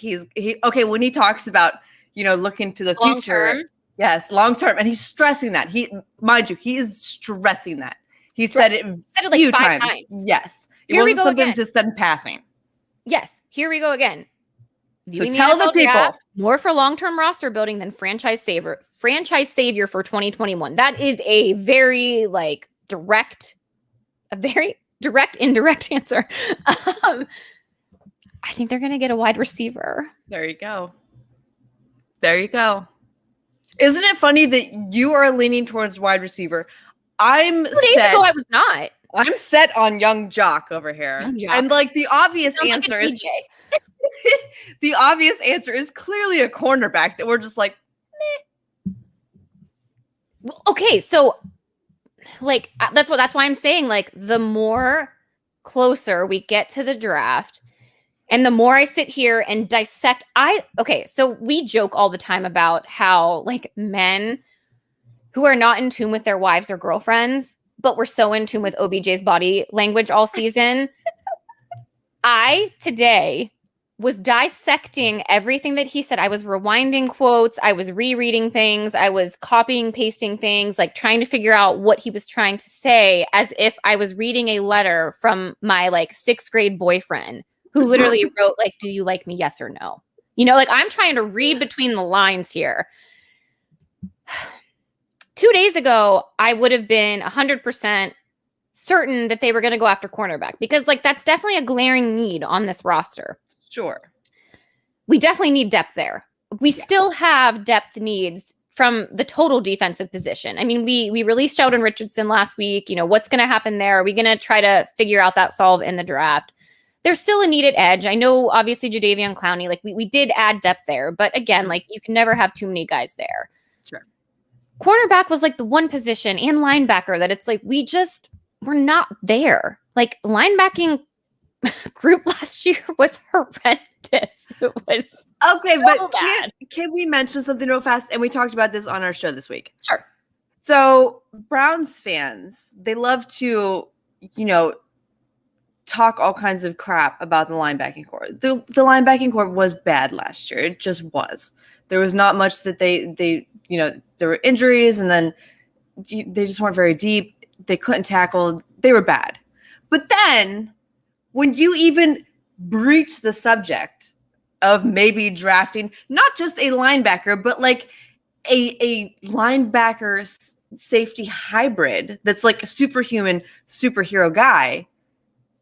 Speaker 1: okay, when he talks about, looking to the future.
Speaker 2: Long-term?
Speaker 1: Yes, long term. And he's stressing that. Mind you, he is stressing that. He said it a few times. Yes.
Speaker 2: Here we go again.
Speaker 1: Just said in passing.
Speaker 2: Yes. Here we go again.
Speaker 1: So tell the people.
Speaker 2: More for long-term roster building than franchise savior for 2021. That is a very indirect answer. I think they're going to get a wide receiver.
Speaker 1: There you go. Isn't it funny that you are leaning towards wide receiver? 2 days ago,
Speaker 2: I was not.
Speaker 1: I'm set on young Jock over here. And the obvious answer is the obvious answer is clearly a cornerback that we're just like, meh.
Speaker 2: Okay, so that's why I'm saying, the more closer we get to the draft and the more I sit here and dissect, so we joke all the time about how men who are not in tune with their wives or girlfriends, but were so in tune with OBJ's body language all season. I today was dissecting everything that he said. I was rewinding quotes. I was rereading things. I was copying, pasting things, trying to figure out what he was trying to say, as if I was reading a letter from my 6th grade boyfriend who literally wrote, do you like me? Yes or no? I'm trying to read between the lines here. 2 days ago, I would have been 100% certain that they were going to go after cornerback because that's definitely a glaring need on this roster.
Speaker 1: Sure.
Speaker 2: We definitely need depth there. We still have depth needs from the total defensive position. I mean, we released Sheldon Richardson last week. What's going to happen there? Are we going to try to figure out that solve in the draft? There's still a needed edge. I know, obviously, Jadeveon Clowney, we did add depth there. But again, you can never have too many guys there.
Speaker 1: Sure.
Speaker 2: Cornerback was the one position, and linebacker that it's we're not there. Linebacking group last year was horrendous. It was
Speaker 1: okay,
Speaker 2: so
Speaker 1: but
Speaker 2: bad.
Speaker 1: Can we mention something real fast? And we talked about this on our show this week.
Speaker 2: Sure.
Speaker 1: So Browns fans, they love to, talk all kinds of crap about the linebacking core. The linebacking core was bad last year. It just was. There was not much that they there were injuries, and then they just weren't very deep. They couldn't tackle. They were bad. But then when you even breach the subject of maybe drafting not just a linebacker, but a linebacker safety hybrid that's a superhuman superhero guy,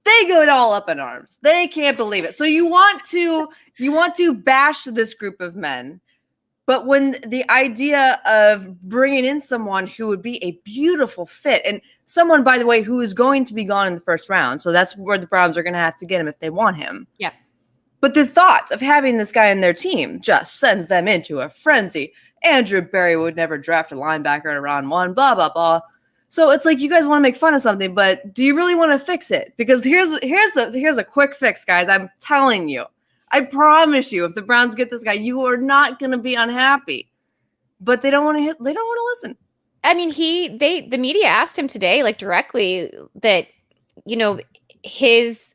Speaker 1: they go all up in arms. They can't believe it. So you want to bash this group of men. But when the idea of bringing in someone who would be a beautiful fit, and someone, by the way, who is going to be gone in the first round, so that's where the Browns are going to have to get him if they want him.
Speaker 2: Yeah.
Speaker 1: But the thoughts of having this guy in their team just sends them into a frenzy. Andrew Berry would never draft a linebacker in round 1, blah, blah, blah. So it's you guys want to make fun of something, but do you really want to fix it? Because here's a quick fix, guys. I'm telling you. I promise you, if the Browns get this guy, you are not going to be unhappy. But they don't want to listen. I mean,
Speaker 2: the media asked him today, directly, that his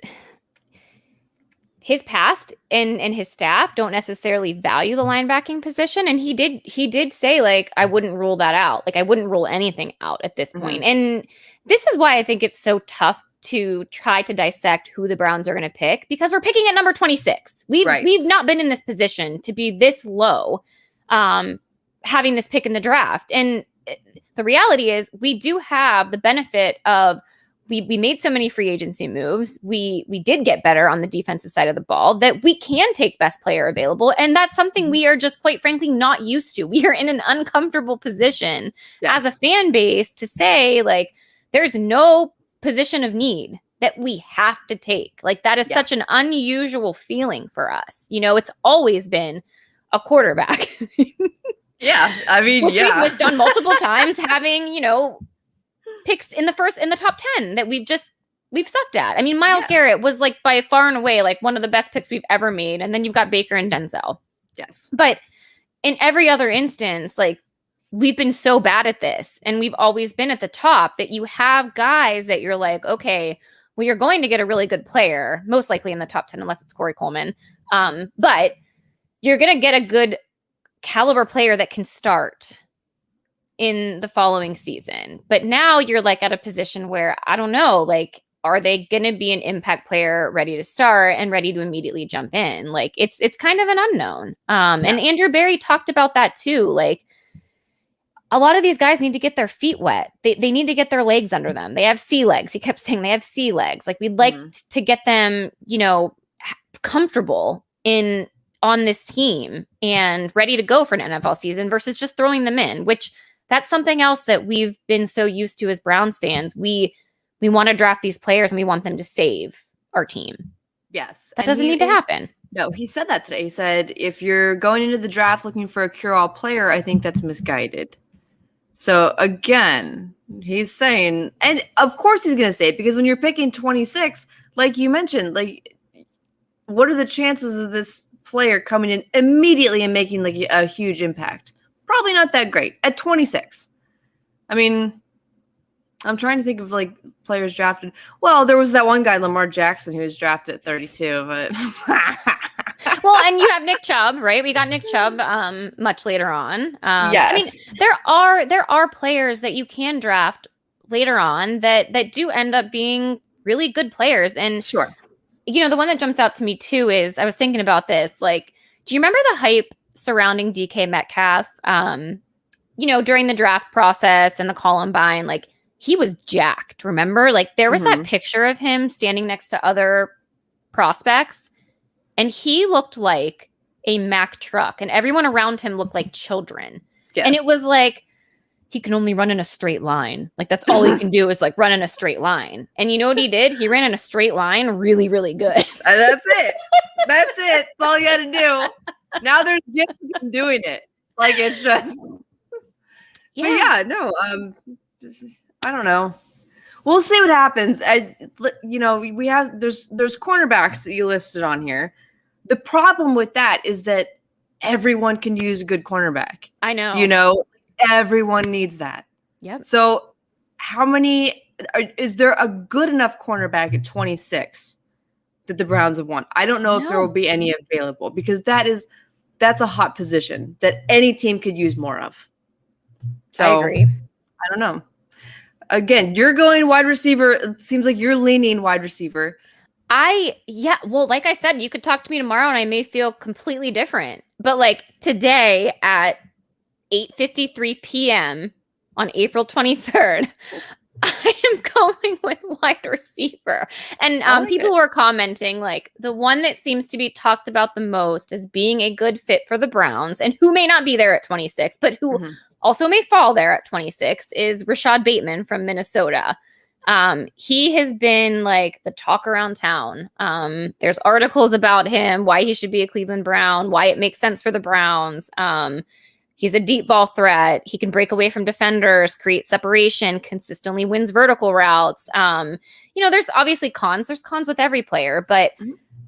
Speaker 2: past and his staff don't necessarily value the linebacking position, and he did say I wouldn't rule that out. I wouldn't rule anything out at this point. And this is why I think it's so tough to try to dissect who the Browns are going to pick, because we're picking at number 26. We've not been in this position to be this low, having this pick in the draft. And the reality is we do have the benefit of we made so many free agency moves. We did get better on the defensive side of the ball that we can take best player available. And that's something we are just, quite frankly, not used to. We are in an uncomfortable position as a fan base to say, there's no position of need that we have to take. That is such an unusual feeling for us. It's always been a quarterback.
Speaker 1: Yeah. I mean,
Speaker 2: which we've missed on multiple times, having, picks in the top 10 that we've just we've sucked at. I mean, Myles Garrett was like by far and away like one of the best picks we've ever made. And then you've got Baker and Denzel.
Speaker 1: Yes.
Speaker 2: But in every other instance, like we've been so bad at this and we've always been at the top that you have guys that you're like, okay, well, you're going to get a really good player, most likely in the top 10, unless it's Corey Coleman. But you're going to get a good caliber player that can start in the following season. But now you're like at a position where I don't know, like, are they going to be an impact player ready to start and ready to immediately jump in? Like it's kind of an unknown. And Andrew Barry talked about that too. Like a lot of these guys need to get their feet wet. They need to get their legs under them. They have sea legs. He kept saying they have sea legs. Like we'd like to get them, you know, comfortable on this team and ready to go for an NFL season versus just throwing them in, which that's something else that we've been so used to as Browns fans. We want to draft these players and we want them to save our team.
Speaker 1: Yes.
Speaker 2: That doesn't need to happen.
Speaker 1: No, he said that today. He said, if you're going into the draft looking for a cure-all player, I think that's misguided. So again, he's saying, and of course he's going to say it, because when you're picking 26, like you mentioned, like what are the chances of this player coming in immediately and making like a huge impact? Probably not that great at 26. I mean, I'm trying to think of like players drafted. Well, there was that one guy, Lamar Jackson, who was drafted at 32, but
Speaker 2: well, and you have Nick Chubb, right? We got Nick Chubb much later on.
Speaker 1: Yes.
Speaker 2: I mean, there are players that you can draft later on that do end up being really good players. And
Speaker 1: sure.
Speaker 2: You know, the one that jumps out to me too is I was thinking about this. Like, do you remember the hype surrounding DK Metcalf? You know, during the draft process and the Columbine, like he was jacked. Remember, like there was that picture of him standing next to other prospects, and he looked like a Mack truck, and everyone around him looked like children. Yes. And it was like he can only run in a straight line. Like that's all he can do is like run in a straight line. And you know what he did? He ran in a straight line really, really good.
Speaker 1: That's it. That's it. That's all you got to do. Now there's gifts in doing it. Like it's just. Yeah. But yeah. No. I don't know. We'll see what happens. You know, we have there's cornerbacks that you listed on here. The problem with that is that everyone can use a good cornerback.
Speaker 2: I know.
Speaker 1: You know, everyone needs that.
Speaker 2: Yep.
Speaker 1: So how many is there a good enough cornerback at 26 that the Browns have won? I don't know if there will be any available, because that's a hot position that any team could use more of. So
Speaker 2: I agree.
Speaker 1: I don't know. Again, you're going wide receiver. It seems like you're leaning wide receiver.
Speaker 2: Well, like I said, you could talk to me tomorrow and I may feel completely different. But like today at 8:53 p.m. on April 23rd, I am going with wide receiver. And people were commenting like the one that seems to be talked about the most as being a good fit for the Browns and who may not be there at 26, but who also may fall there at 26 is Rashad Bateman from Minnesota. He has been like the talk around town. There's articles about him, why he should be a Cleveland Brown, why it makes sense for the Browns. He's a deep ball threat. He can break away from defenders, create separation, consistently wins vertical routes. You know, there's obviously cons. There's cons with every player, but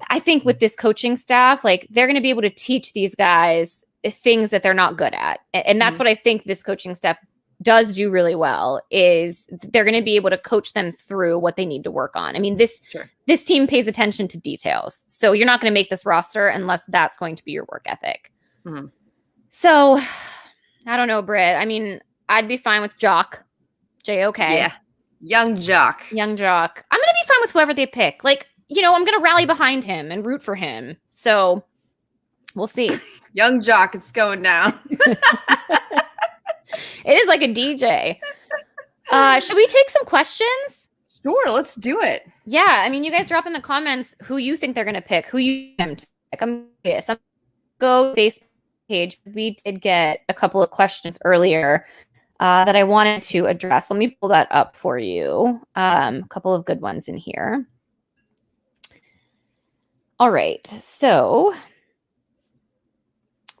Speaker 2: I think with this coaching staff, like they're going to be able to teach these guys things that they're not good at. And that's what I think this coaching staff does do really well, is they're going to be able to coach them through what they need to work on. I mean, this team pays attention to details. So you're not going to make this roster unless that's going to be your work ethic. So I don't know, Britt. I mean, I'd be fine with Jock. J-O-K.
Speaker 1: Yeah. Young Jock.
Speaker 2: Young Jock. I'm going to be fine with whoever they pick. Like, you know, I'm going to rally behind him and root for him. So we'll see.
Speaker 1: Young Jock, it's going down.
Speaker 2: It is like a DJ. Should we take some questions?
Speaker 1: Sure, let's do it.
Speaker 2: Yeah, I mean, you guys drop in the comments who you think they're going to pick, who you want to pick. I'm curious. Go Facebook page. We did get a couple of questions earlier that I wanted to address. Let me pull that up for you. A couple of good ones in here. All right, so...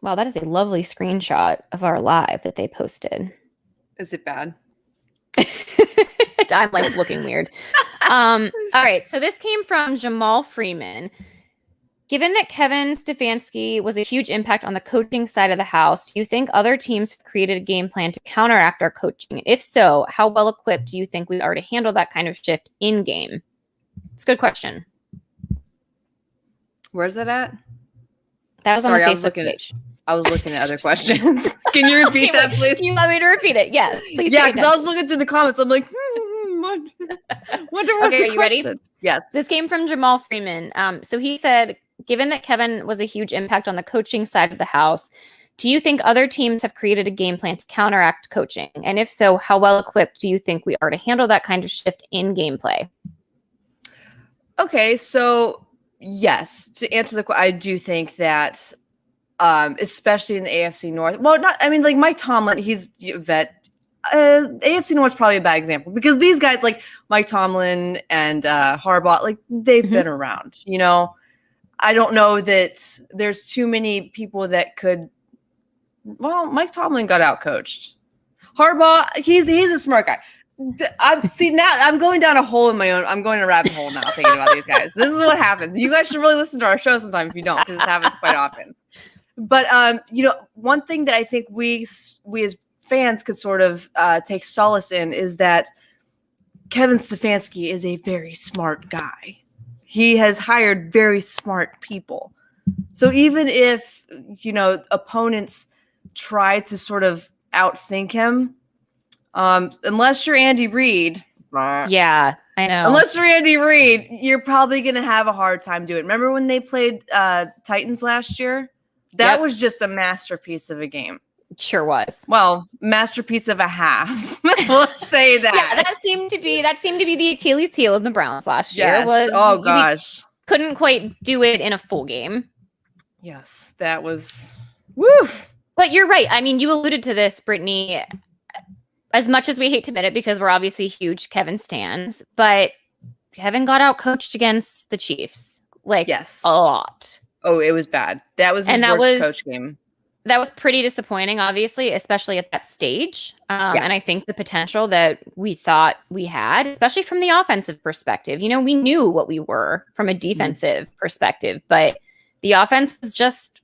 Speaker 2: Wow, that is a lovely screenshot of our live that they posted.
Speaker 1: Is it bad?
Speaker 2: I'm like looking weird. All right. So this came from Jamal Freeman. Given that Kevin Stefanski was a huge impact on the coaching side of the house, do you think other teams have created a game plan to counteract our coaching? If so, how well equipped do you think we are to handle that kind of shift in game? It's a good question.
Speaker 1: Where's that at?
Speaker 2: That was on the Facebook page.
Speaker 1: I was looking at other questions. Can you repeat that, please?
Speaker 2: Do you want me to repeat it? Yes, please.
Speaker 1: Yeah, because I was looking through the comments. I'm like, wonder what's
Speaker 2: okay,
Speaker 1: the
Speaker 2: are you
Speaker 1: question?
Speaker 2: ready?
Speaker 1: Yes.
Speaker 2: This came from Jamal Freeman. So he said, given that Kevin was a huge impact on the coaching side of the house, do you think other teams have created a game plan to counteract coaching? And if so, how well equipped do you think we are to handle that kind of shift in gameplay?
Speaker 1: Okay, so yes, to answer the question, I do think that, especially in the AFC North. Well, like Mike Tomlin, he's a vet. AFC North's probably a bad example because these guys like Mike Tomlin and Harbaugh, like they've been around. You know, I don't know that there's too many people that could. Well, Mike Tomlin got outcoached. Harbaugh, he's a smart guy. I'm going down a hole in my own. I'm going a rabbit hole now thinking about these guys. This is what happens. You guys should really listen to our show sometime if you don't, because this happens quite often. But one thing that I think we as fans could sort of take solace in is that Kevin Stefanski is a very smart guy. He has hired very smart people. So even if opponents try to sort of outthink him, unless you're Andy Reid.
Speaker 2: Yeah, I know.
Speaker 1: Unless you're Andy Reid, you're probably going to have a hard time doing it. Remember when they played Titans last year? That was just a masterpiece of a game.
Speaker 2: Sure was.
Speaker 1: Well, masterpiece of a half. We'll say that.
Speaker 2: Yeah, that seemed to be the Achilles heel of the Browns last year.
Speaker 1: Yes. Gosh.
Speaker 2: Couldn't quite do it in a full game.
Speaker 1: Yes, that was woo.
Speaker 2: But you're right. I mean, you alluded to this, Brittany. As much as we hate to admit it, because we're obviously huge Kevin stans, but Kevin got out coached against the Chiefs.
Speaker 1: Yes.
Speaker 2: A lot.
Speaker 1: Oh, it was bad. That was his worst coach game.
Speaker 2: That was pretty disappointing, obviously, especially at that stage. And I think the potential that we thought we had, especially from the offensive perspective, we knew what we were from a defensive perspective, but the offense was just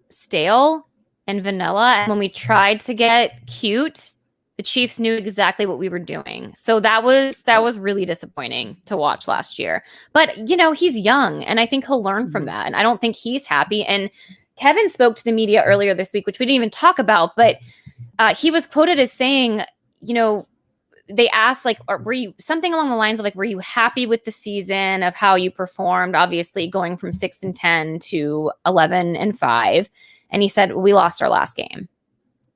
Speaker 2: stale and vanilla. And when we tried to get cute, the Chiefs knew exactly what we were doing. So that was really disappointing to watch last year. But, he's young, and I think he'll learn from that. And I don't think he's happy. And Kevin spoke to the media earlier this week, which we didn't even talk about, but he was quoted as saying, they asked, were you something along the lines of were you happy with the season of how you performed, obviously going from 6-10 to 11-5. And he said, we lost our last game.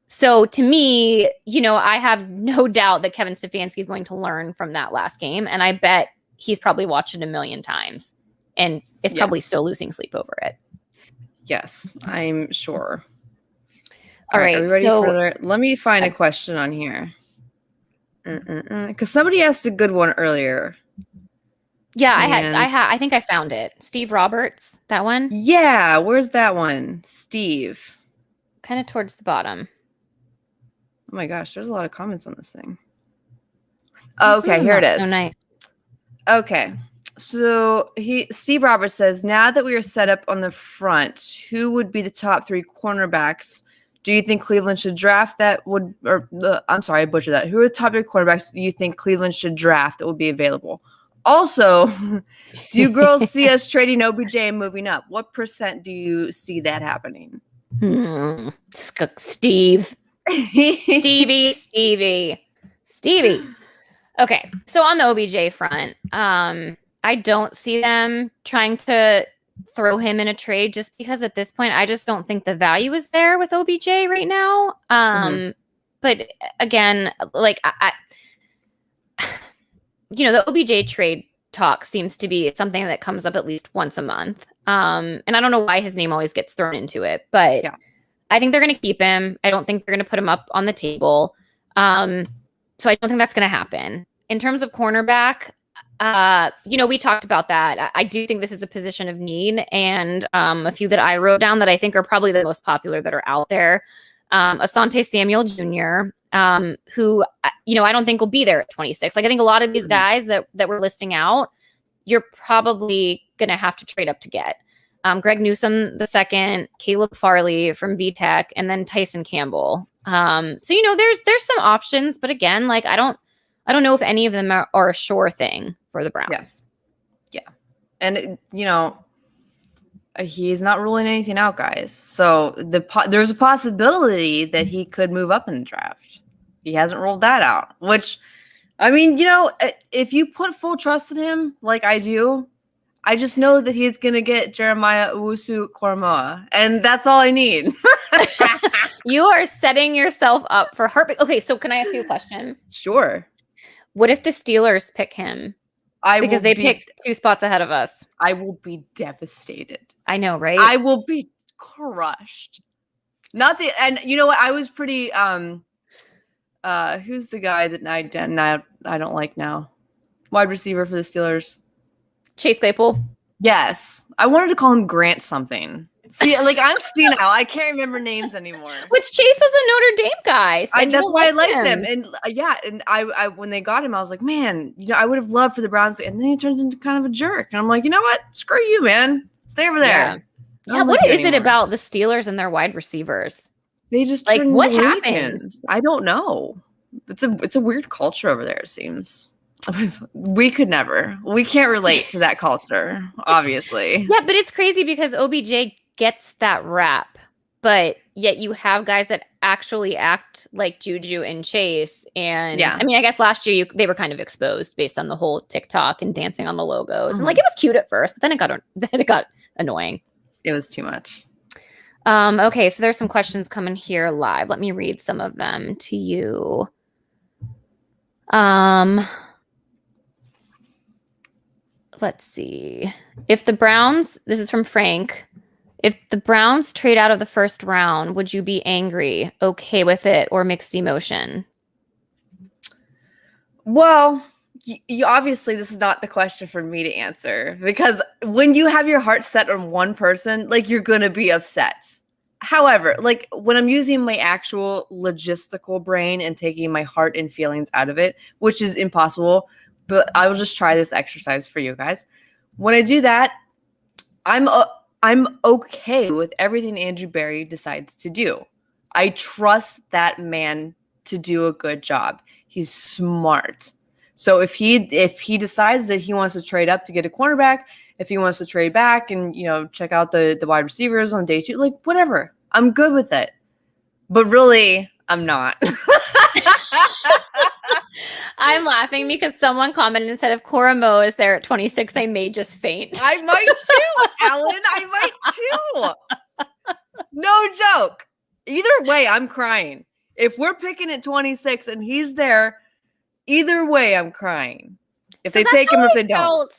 Speaker 2: So to me, I have no doubt that Kevin Stefanski is going to learn from that last game. And I bet he's probably watched it a million times and is probably still losing sleep over it.
Speaker 1: Yes, I'm sure.
Speaker 2: All right.
Speaker 1: Are we ready for let me find a question on here. Because somebody asked a good one earlier.
Speaker 2: Yeah, I think I found it. Steve Roberts, that one?
Speaker 1: Yeah, where's that one? Steve.
Speaker 2: Kind of towards the bottom.
Speaker 1: Oh my gosh, there's a lot of comments on this thing. Okay, here it is.
Speaker 2: Oh, nice.
Speaker 1: Okay. So Steve Roberts says, now that we are set up on the front, who would be the top 3 cornerbacks? Do you think Cleveland should draft that I'm sorry, I butchered that. Who are the top 3 cornerbacks do you think Cleveland should draft that would be available? Also, do you girls see us trading OBJ and moving up? What % do you see that happening?
Speaker 2: Steve. Stevie. Okay, so on the OBJ front, I don't see them trying to throw him in a trade just because at this point, I just don't think the value is there with OBJ right now. But again, the OBJ trade talk seems to be something that comes up at least once a month. And I don't know why his name always gets thrown into it, but I think they're going to keep him. I don't think they're going to put him up on the table. So I don't think that's going to happen. In terms of cornerback, we talked about that. I do think this is a position of need, and a few that I wrote down that I think are probably the most popular that are out there. Asante Samuel Jr., who, I don't think will be there at 26. Like, I think a lot of these guys that we're listing out, you're probably going to have to trade up to get. Greg Newsome the second, Caleb Farley from VTech, and then Tyson Campbell. So, there's some options, but again, like, I don't know if any of them are a sure thing for the Browns.
Speaker 1: Yeah. And, he's not ruling anything out, guys. So there's a possibility that he could move up in the draft. He hasn't ruled that out, which, I mean, if you put full trust in him, like I do, I just know that he's going to get Jeremiah Owusu-Koramoah, and that's all I need.
Speaker 2: You are setting yourself up for heartbreak. Okay, so can I ask you a question?
Speaker 1: Sure.
Speaker 2: What if the Steelers pick him? Because they picked 2 spots ahead of us.
Speaker 1: I will be devastated.
Speaker 2: I know, right?
Speaker 1: I will be crushed. And you know what? I was pretty who's the guy that I don't like now? Wide receiver for the Steelers.
Speaker 2: Chase Claypool.
Speaker 1: Yes. I wanted to call him Grant something. See, like, I'm seeing now. I can't remember names anymore.
Speaker 2: Which Chase was a Notre Dame guy. So
Speaker 1: that's why I liked him. And and I when they got him, I was like, man, I would have loved for the Browns. And then he turns into kind of a jerk. And I'm like, you know what? Screw you, man. Stay over there.
Speaker 2: Yeah, what is it about the Steelers and their wide receivers?
Speaker 1: They just
Speaker 2: like, what happens?
Speaker 1: I don't know. It's a weird culture over there, it seems. We can't relate to that culture, obviously.
Speaker 2: Yeah, but it's crazy because OBJ gets that rap, but yet you have guys that actually act like Juju and Chase. And I mean, I guess last year they were kind of exposed based on the whole TikTok and dancing on the logos. And like, it was cute at first, but then it got annoying.
Speaker 1: It was too much.
Speaker 2: Okay, so there's some questions coming here live. Let me read some of them to you. Let's see. If the Browns, this is from Frank, if the Browns trade out of the first round, would you be angry, okay with it, or mixed emotion?
Speaker 1: Well, you obviously, this is not the question for me to answer, because when you have your heart set on one person, like, you're going to be upset. However, like, when I'm using my actual logistical brain and taking my heart and feelings out of it, which is impossible, but I will just try this exercise for you guys. When I do that, I'm okay with everything Andrew Berry decides to do. I trust that man to do a good job. He's smart. So if he decides that he wants to trade up to get a cornerback, if he wants to trade back and check out the wide receivers on day 2, like, whatever, I'm good with it. But really, I'm not.
Speaker 2: I'm laughing because someone commented and said if Koramoah is there at 26, I may just faint.
Speaker 1: I might too, Alan. I might too. No joke. Either way, I'm crying. If we're picking at 26 and he's there, either way, I'm crying. If they take him or if they don't.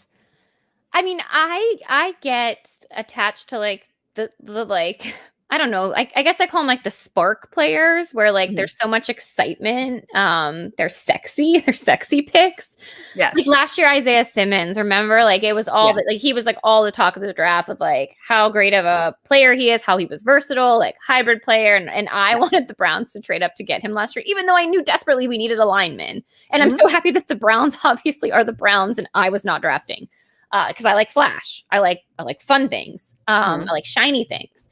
Speaker 2: I mean, I get attached to like the like, I don't know. I guess I call them like the spark players where like there's so much excitement. They're sexy. They're sexy picks.
Speaker 1: Yeah.
Speaker 2: Like last year, Isaiah Simmons, remember? Like it was all like he was like all the talk of the draft with like how great of a player he is, how he was versatile, like hybrid player. And I wanted the Browns to trade up to get him last year, even though I knew desperately we needed a lineman. And I'm so happy that the Browns obviously are the Browns and I was not drafting because I like flash. I like fun things. I like shiny things.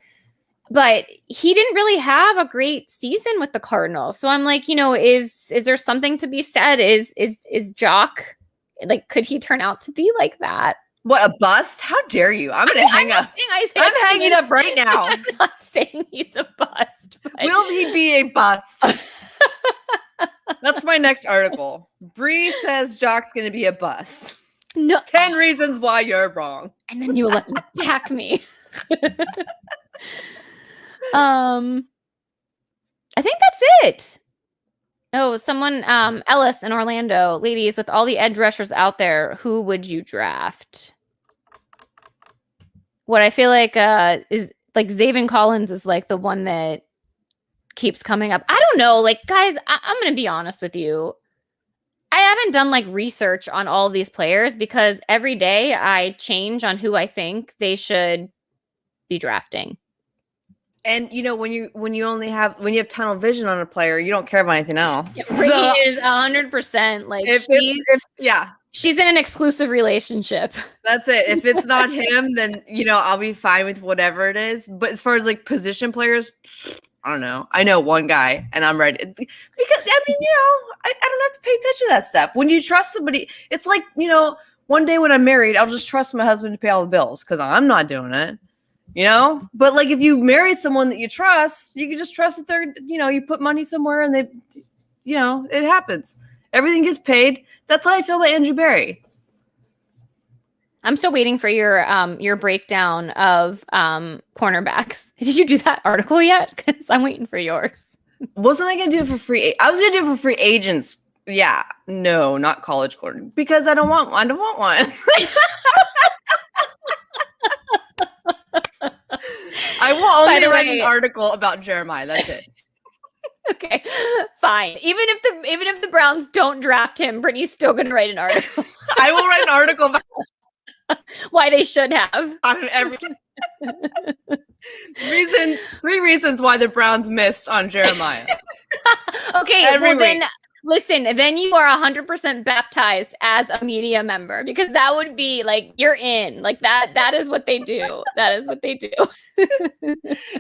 Speaker 2: But he didn't really have a great season with the Cardinals. So I'm like, is there something to be said? Is Jock, like, could he turn out to be like that?
Speaker 1: What, a bust? How dare you? I'm going to hang up. I'm hanging up right now.
Speaker 2: I'm not saying he's a bust. But...
Speaker 1: Will he be a bust? That's my next article. Bree says Jock's going to be a bust.
Speaker 2: No.
Speaker 1: 10 reasons why you're wrong.
Speaker 2: And then you will attack me. I think that's it. Oh, someone, Ellis in Orlando, ladies, with all the edge rushers out there, who would you draft? What I feel like is like Zaven Collins is like the one that keeps coming up. I don't know, like, guys, I'm going to be honest with you. I haven't done like research on all of these players because every day I change on who I think they should be drafting.
Speaker 1: And when you have tunnel vision on a player, you don't care about anything else.
Speaker 2: Brittany is 100% like she's in an exclusive relationship.
Speaker 1: That's it. If it's not him, then I'll be fine with whatever it is. But as far as like position players, I don't know. I know one guy, and I'm ready because I mean, I don't have to pay attention to that stuff. When you trust somebody, it's like one day when I'm married, I'll just trust my husband to pay all the bills because I'm not doing it. But like if you married someone that you trust, you can just trust that they're, you put money somewhere and they, it happens. Everything gets paid. That's how I feel about Andrew Berry.
Speaker 2: I'm still waiting for your breakdown of cornerbacks. Did you do that article yet? Because I'm waiting for yours.
Speaker 1: Wasn't I going to do it for free? I was going to do it for free agents. Yeah, no, not college corner because I don't want one. I will only write an article about Jeremiah. That's it.
Speaker 2: Okay, fine. Even if the Browns don't draft him, Brittany's still going to write an article.
Speaker 1: I will write an article about
Speaker 2: why they should have.
Speaker 1: Three reasons why the Browns missed on Jeremiah.
Speaker 2: Okay, then listen, then you are 100% baptized as a media member because that would be like you're in. Like that is what they do. That is what they do.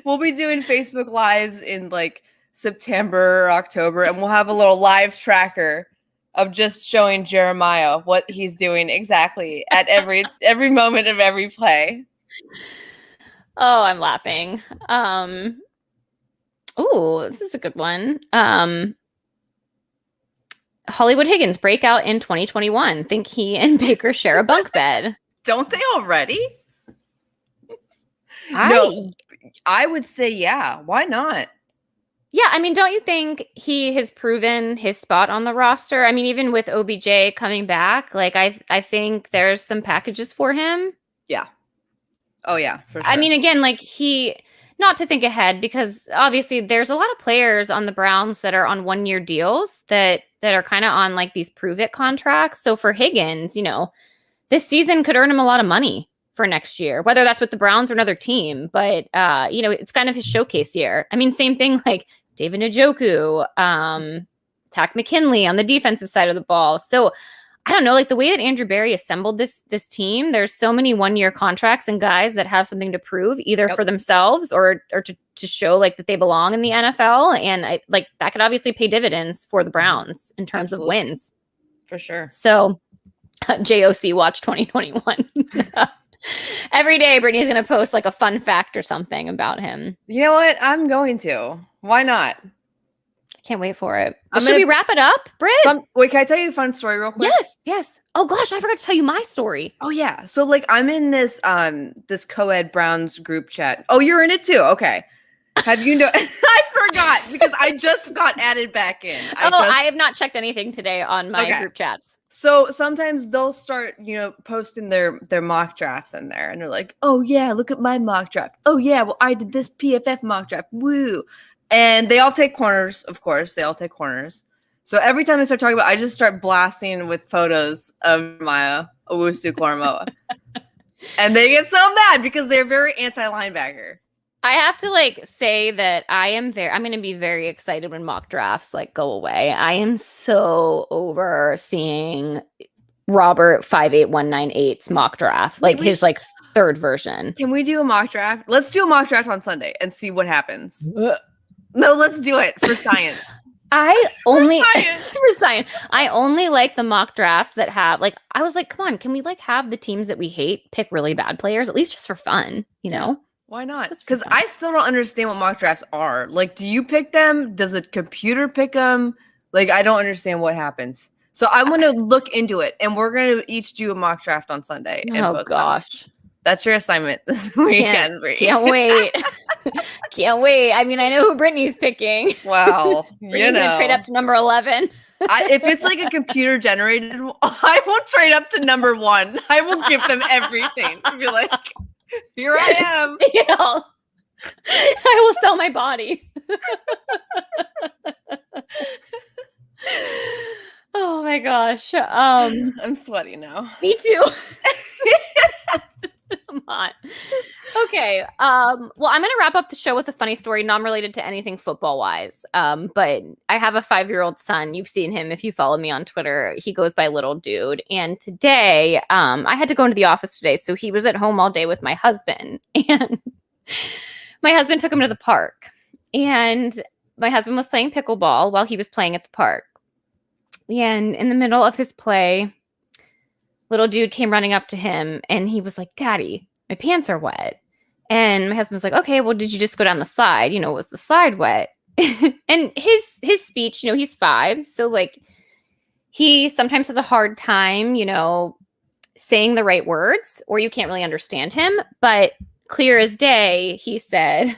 Speaker 1: We'll be doing Facebook Lives in like September or October, and we'll have a little live tracker of just showing Jeremiah what he's doing exactly at every moment of every play.
Speaker 2: Oh, I'm laughing. Oh, this is a good one. Hollywood Higgins breakout in 2021. Think he and Baker share a bunk bed?
Speaker 1: Don't they already? No, I would say yeah. Why not?
Speaker 2: Yeah, I mean, don't you think he has proven his spot on the roster? I mean, even with OBJ coming back, like I think there's some packages for him.
Speaker 1: Yeah. Oh yeah, for sure.
Speaker 2: I mean, again, like not to think ahead because obviously there's a lot of players on the Browns that are on 1-year deals that are kind of on like these prove it contracts. So for Higgins, this season could earn him a lot of money for next year, whether that's with the Browns or another team. But, it's kind of his showcase year. I mean, same thing like David Njoku, Tack McKinley on the defensive side of the ball. So I don't know, like the way that Andrew Berry assembled this team, there's so many 1-year contracts and guys that have something to prove either for themselves or to show like that they belong in the NFL. And that could obviously pay dividends for the Browns in terms of wins.
Speaker 1: For sure.
Speaker 2: So JOC watch 2021. Every day, Brittany's going to post like a fun fact or something about him.
Speaker 1: You know what? I'm going to. Why not?
Speaker 2: Can't wait for it. Should we wrap it up, Britt?
Speaker 1: Wait, can I tell you a fun story real quick?
Speaker 2: Yes. Oh gosh, I forgot to tell you my story.
Speaker 1: Oh yeah. So like I'm in this this co-ed Browns group chat. Oh, you're in it too. Okay. Have you know? I forgot because I just got added back in.
Speaker 2: I have not checked anything today on my group chats.
Speaker 1: So sometimes they'll start, posting their mock drafts in there, and they're like, "Oh yeah, look at my mock draft. Oh yeah, well I did this PFF mock draft. Woo!" And they all take corners, of course. They all take corners. So every time I start talking about, I just start blasting with photos of Maya Owusu-Koramoah, and they get so mad because they're very anti-linebacker.
Speaker 2: I have to say that I'm going to be very excited when mock drafts go away. I am so over seeing Robert 58198's mock draft, his third version.
Speaker 1: Can we do a mock draft? Let's do a mock draft on Sunday and see what happens. No, let's do it for science.
Speaker 2: I only like the mock drafts that have I was like, come on, can we have the teams that we hate pick really bad players, at least just for fun,
Speaker 1: Why not? Because I still don't understand what mock drafts are. Do you pick them? Does a computer pick them? I don't understand what happens. So I'm going to look into it, and we're going to each do a mock draft on Sunday.
Speaker 2: Oh, gosh.
Speaker 1: That's your assignment this weekend, Bri.
Speaker 2: Can't wait. Can't wait. I mean, I know who Brittany's picking.
Speaker 1: Wow.
Speaker 2: Brittany's going to trade up to number 11.
Speaker 1: If it's a computer generated, I will trade up to number 1. I will give them everything. I'll be like, here I am.
Speaker 2: I will sell my body. Oh my gosh.
Speaker 1: I'm sweaty now.
Speaker 2: Me too. I'm hot. Okay. Okay. Well, I'm going to wrap up the show with a funny story, non-related to anything football-wise. But I have a 5-year-old son. You've seen him if you follow me on Twitter. He goes by Little Dude. And today, I had to go into the office today, so he was at home all day with my husband. And my husband took him to the park. And my husband was playing pickleball while he was playing at the park. And in the middle of his play, Little Dude came running up to him, and he was like, "Daddy, my pants are wet." And my husband was like, "Okay, well, did you just go down the slide? Was the slide wet?" And his speech, he's 5. So like he sometimes has a hard time, saying the right words, or you can't really understand him. But clear as day, he said,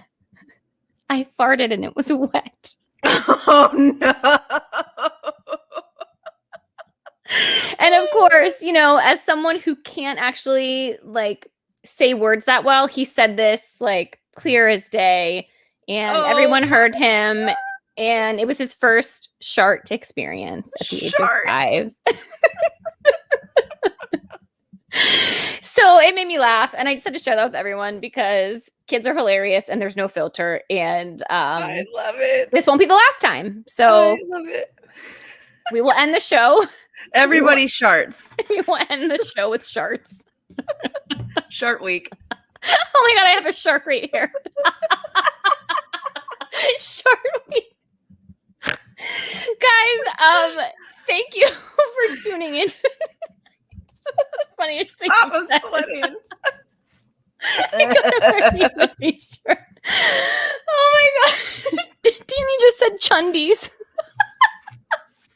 Speaker 2: "I farted and it was wet."
Speaker 1: Oh, no.
Speaker 2: And of course, as someone who can't actually say words that well, he said this clear as day, and everyone heard him. And it was his first shart experience at the age of 5. So it made me laugh, and I just had to share that with everyone because kids are hilarious and there's no filter. And
Speaker 1: I love it.
Speaker 2: This won't be the last time. So
Speaker 1: I love it.
Speaker 2: We will end the show.
Speaker 1: Everybody sharts.
Speaker 2: We will end the show with sharts.
Speaker 1: Shart week.
Speaker 2: Oh my God, I have a shark right here. Shark week. Guys, thank you for tuning in. It's the funniest thing.
Speaker 1: I'm sweating.
Speaker 2: Sure. Oh my God. Danny just said chundies.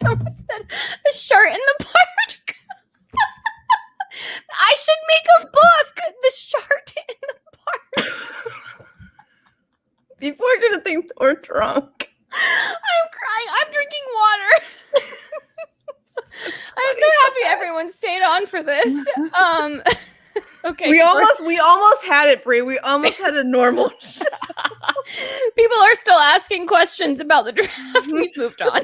Speaker 2: Someone said a shart in the park. I should make a book. The shart in the park.
Speaker 1: People are going to think we're drunk.
Speaker 2: I'm crying. I'm drinking water. I'm so happy everyone stayed on for this. Okay.
Speaker 1: We almost had it, Bri. We almost had a normal show.
Speaker 2: People are still asking questions about the draft. We've moved on.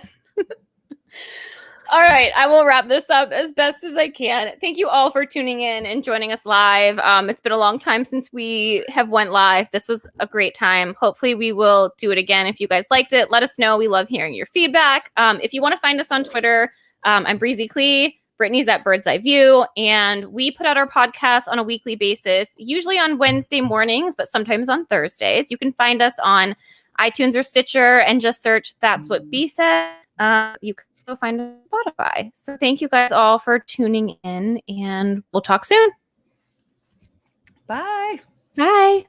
Speaker 2: All right, I will wrap this up as best as I can. Thank you all for tuning in and joining us live. It's been a long time since we have went live. This was a great time. Hopefully we will do it again. If you guys liked it, let us know. We love hearing your feedback. If you want to find us on Twitter, I'm Breezy Clee. Brittany's at Bird's Eye View, and we put out our podcast on a weekly basis, usually on Wednesday mornings, but sometimes on Thursdays. You can find us on iTunes or Stitcher and just search That's What B Said. You can go find us on Spotify. So thank you guys all for tuning in, and we'll talk soon.
Speaker 1: Bye.
Speaker 2: Bye.